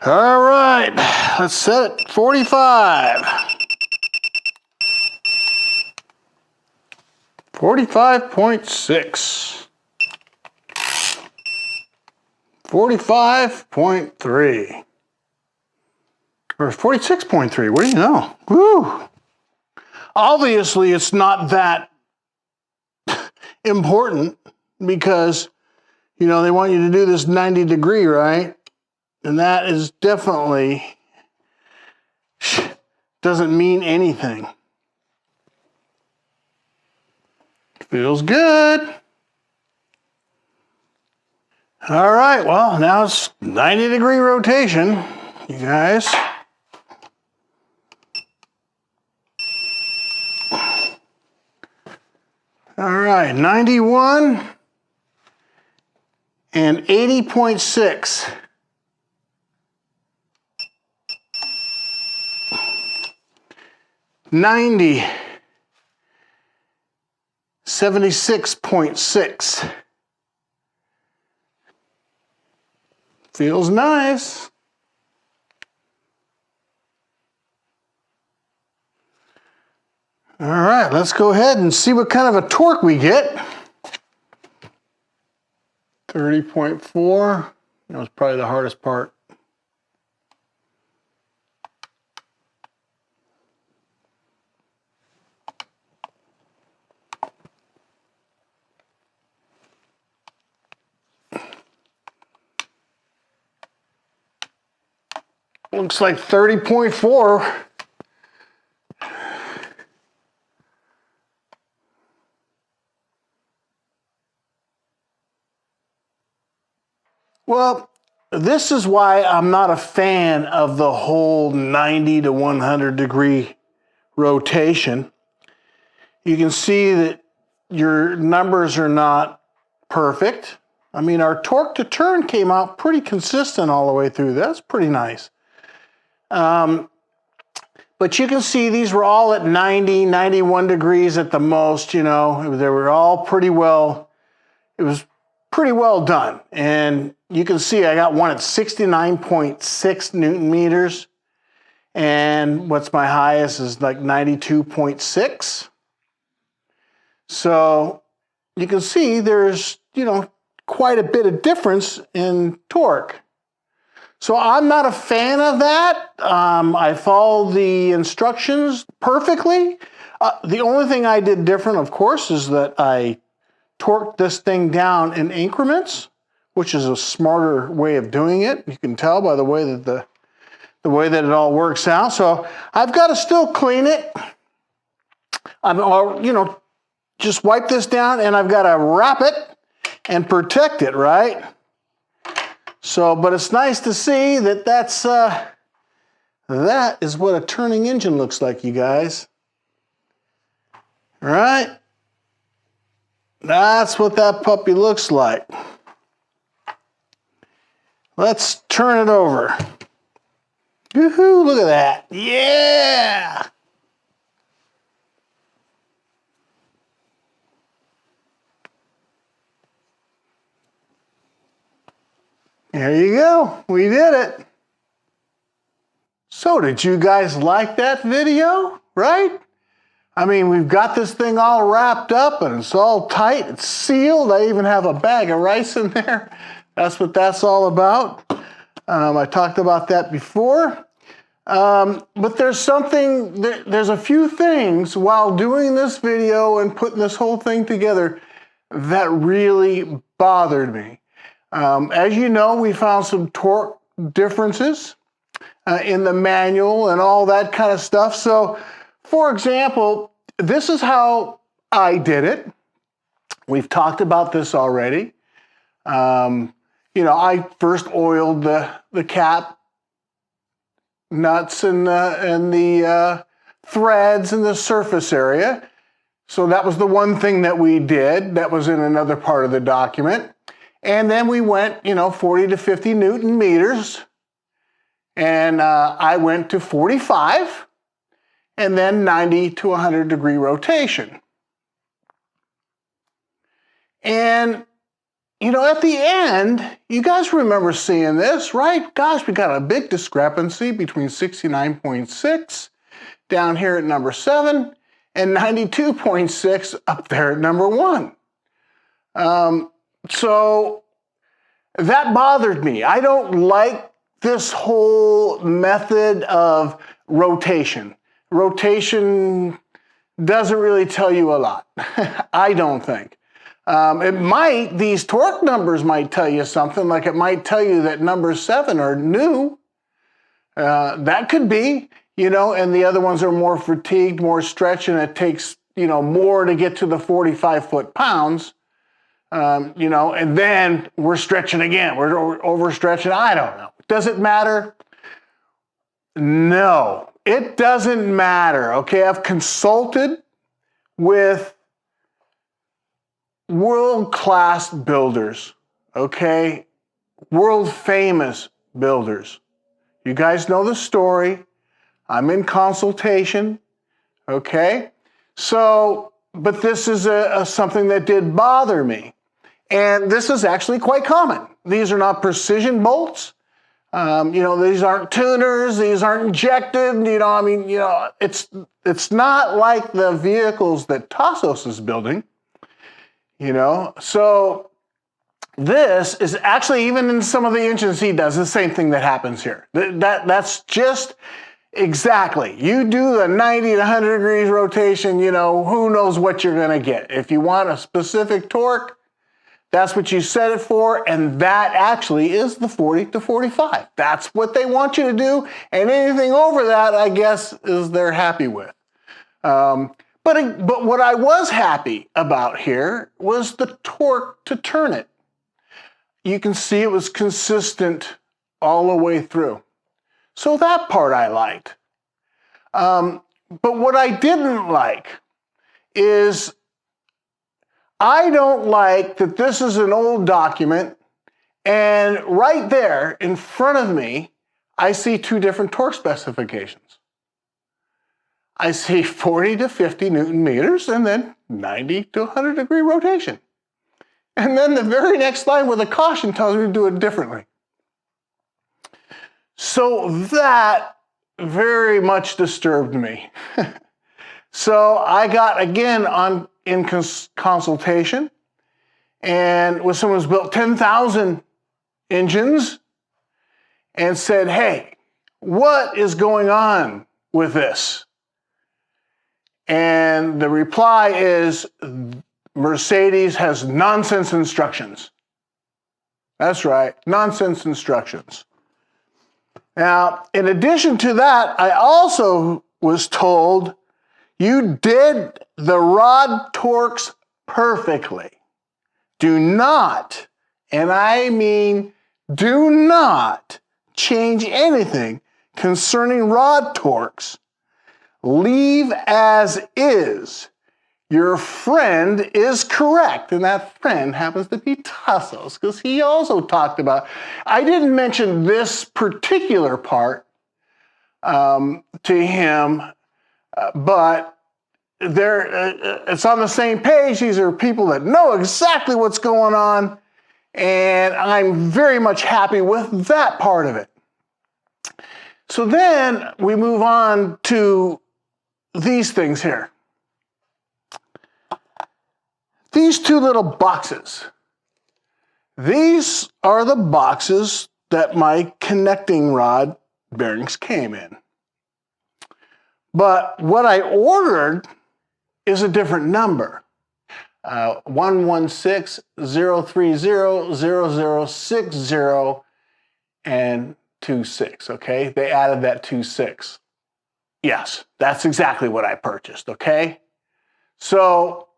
All right, let's set it 45. 45.6. 45.3. Or 46.3, what do you know? Woo! Obviously, it's not that important because, you know, they want you to do this 90 degree, right? And that is definitely, doesn't mean anything. Feels good. All right, well, now it's 90 degree rotation, you guys. All right, 91 and 80.6. $90, 76.6. Feels nice. All right, let's go ahead and see what kind of a torque we get. 30.4. That was probably the hardest part. Looks like 30.4. Well, this is why I'm not a fan of the whole 90 to 100 degree rotation. You can see that your numbers are not perfect. I mean, our torque to turn came out pretty consistent all the way through. That's pretty nice. But you can see these were all at 90, 91 degrees at the most, you know. They were all pretty well, it was pretty well done. And you can see I got one at 69.6 Newton meters. And what's my highest is like 92.6. So you can see there's, you know, quite a bit of difference in torque. So I'm not a fan of that. I followed the instructions perfectly. The only thing I did different, of course, is that I torqued this thing down in increments, which is a smarter way of doing it. You can tell by the way that the way that it all works out. So I've got to still clean it. You know, just wipe this down, and I've got to wrap it and protect it, right? So, but it's nice to see that that is what a turning engine looks like, you guys. All right? That's what that puppy looks like. Let's turn it over. Woohoo, look at that. Yeah! There you go. We did it. So did you guys like that video, right? I mean, we've got this thing all wrapped up and it's all tight. It's sealed. I even have a bag of rice in there. That's what that's all about. I talked about that before. But there's a few things while doing this video and putting this whole thing together that really bothered me. As you know, we found some torque differences in the manual and all that kind of stuff. So, for example, this is how I did it. We've talked about this already. I first oiled the cap nuts and the threads in the surface area. So that was the one thing that we did. That was in another part of the document. And then we went, 40 to 50 Newton meters. And I went to 45 and then 90 to 100 degree rotation. And, at the end, you guys remember seeing this, right? Gosh, we got a big discrepancy between 69.6 down here at number 7 and 92.6 up there at number 1. So that bothered me. I don't like this whole method of rotation. Rotation doesn't really tell you a lot, I don't think. These torque numbers might tell you something, like it might tell you that number 7 are new. That could be, and the other ones are more fatigued, more stretched, and it takes, more to get to the 45 foot-pounds. And then we're stretching again. We're overstretching. I don't know. Does it matter? No, it doesn't matter. Okay, I've consulted with world-class builders, okay? World-famous builders. You guys know the story. I'm in consultation, okay? So, but this is something that did bother me. And this is actually quite common. These are not precision bolts. These aren't tuners. These aren't injected. It's not like the vehicles that Tasos is building. So this is actually, even in some of the engines he does, the same thing that happens here. That's just exactly. You do the 90 to 100 degrees rotation, who knows what you're going to get. If you want a specific torque, that's what you set it for, and that actually is the 40 to 45. That's what they want you to do, and anything over that, I guess, is they're happy with. But what I was happy about here was the torque to turn it. You can see it was consistent all the way through. So that part I liked. But what I didn't like is I don't like that this is an old document and right there in front of me, I see two different torque specifications. I see 40 to 50 Newton meters and then 90 to 100 degree rotation. And then the very next line with a caution tells me to do it differently. So that very much disturbed me. So I got, again, in consultation and with someone who's built 10,000 engines and said, hey, what is going on with this? And the reply is, Mercedes has nonsense instructions. That's right, nonsense instructions. Now, in addition to that, I also was told you did the rod torques perfectly. Do not, and I mean do not, change anything concerning rod torques. Leave as is. Your friend is correct, and that friend happens to be Tasos, because he also talked about, I didn't mention this particular part to him, but it's on the same page. These are people that know exactly what's going on, And I'm very much happy with that part of it. So then we move on to these things here. These two little boxes. These are the boxes that my connecting rod bearings came in. But what I ordered is a different number. 116-030-0060 and 26, okay? They added that 26. Yes, that's exactly what I purchased, okay? So,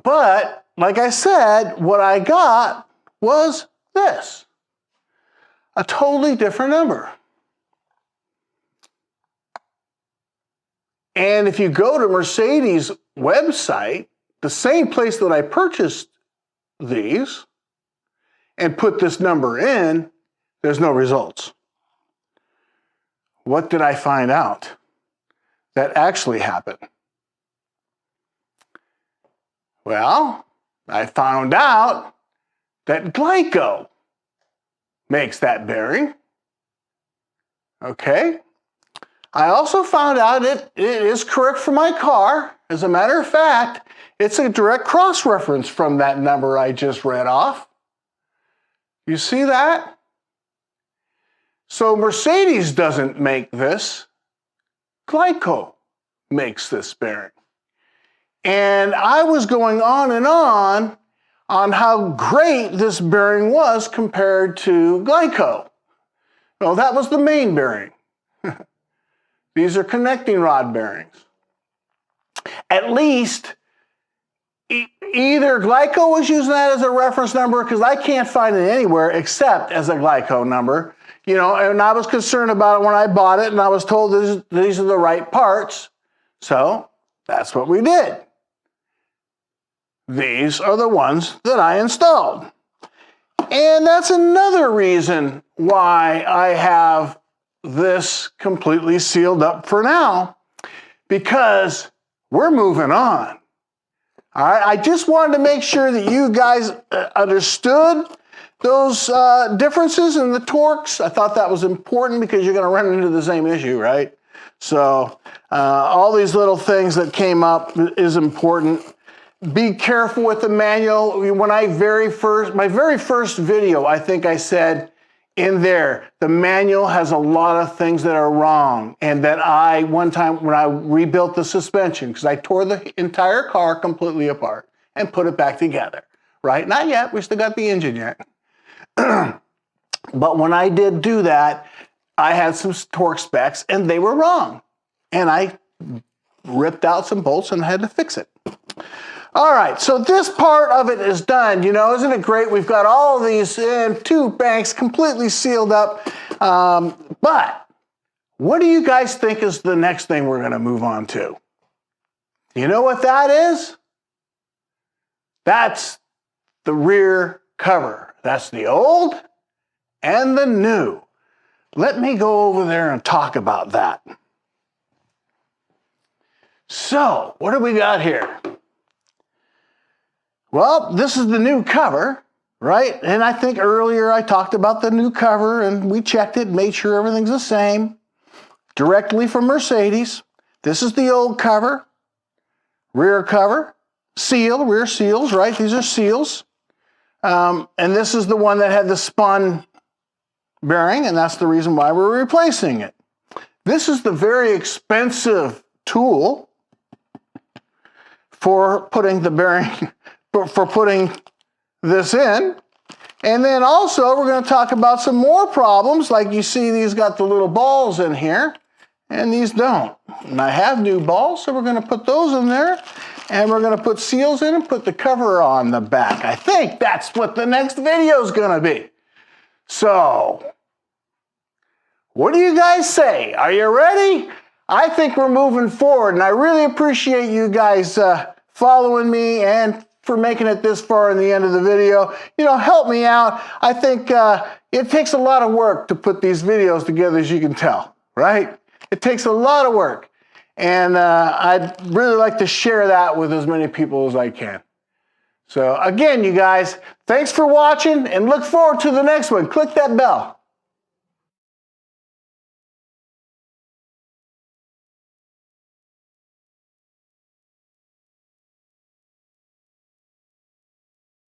but like I said, what I got was this. A totally different number. And if you go to Mercedes' website, the same place that I purchased these, and put this number in, there's no results. What did I find out that actually happened? Well, I found out that Glyco makes that bearing. Okay. I also found out it is correct for my car. As a matter of fact, it's a direct cross-reference from that number I just read off. You see that? So Mercedes doesn't make this. Glyco makes this bearing. And I was going on and on how great this bearing was compared to Glyco. Well, that was the main bearing. These are connecting rod bearings. At least either Glyco was using that as a reference number, because I can't find it anywhere except as a Glyco number. You know, and I was concerned about it when I bought it, and I was told these are the right parts. So that's what we did. These are the ones that I installed. And that's another reason why I have this completely sealed up for now, because we're moving on. All right, I just wanted to make sure that you guys understood those differences in the torques. I thought that was important because you're going to run into the same issue, right? So all these little things that came up is important. Be careful with the manual. When my very first video, I think I said in there, the manual has a lot of things that are wrong, and that one time when I rebuilt the suspension, because I tore the entire car completely apart and put it back together, right? Not yet, we still got the engine yet. But when I did do that, I had some torque specs and they were wrong. And I ripped out some bolts and had to fix it. All right, so this part of it is done. You know, isn't it great? We've got all of these two banks completely sealed up. But what do you guys think is the next thing we're going to move on to? You know what that is? That's the rear cover. That's the old and the new. Let me go over there and talk about that. So, what do we got here? Well, this is the new cover, right? And I think earlier I talked about the new cover, and we checked it, made sure everything's the same. Directly from Mercedes. This is the old cover. Rear cover. Seal, rear seals, right? These are seals. And this is the one that had the spun bearing, and that's the reason why we're replacing it. This is the very expensive tool for putting the bearing, for putting this in. And then also we're going to talk about some more problems. Like you see, these got the little balls in here, and these don't. And I have new balls, so we're going to put those in there. And we're going to put seals in and put the cover on the back. I think that's what the next video is going to be. So, what do you guys say? Are you ready? I think we're moving forward, and I really appreciate you guys following me and for making it this far in the end of the video. You know, help me out. I think it takes a lot of work to put these videos together, as you can tell, right? It takes a lot of work. And I'd really like to share that with as many people as I can. So again, you guys, thanks for watching and look forward to the next one. Click that bell.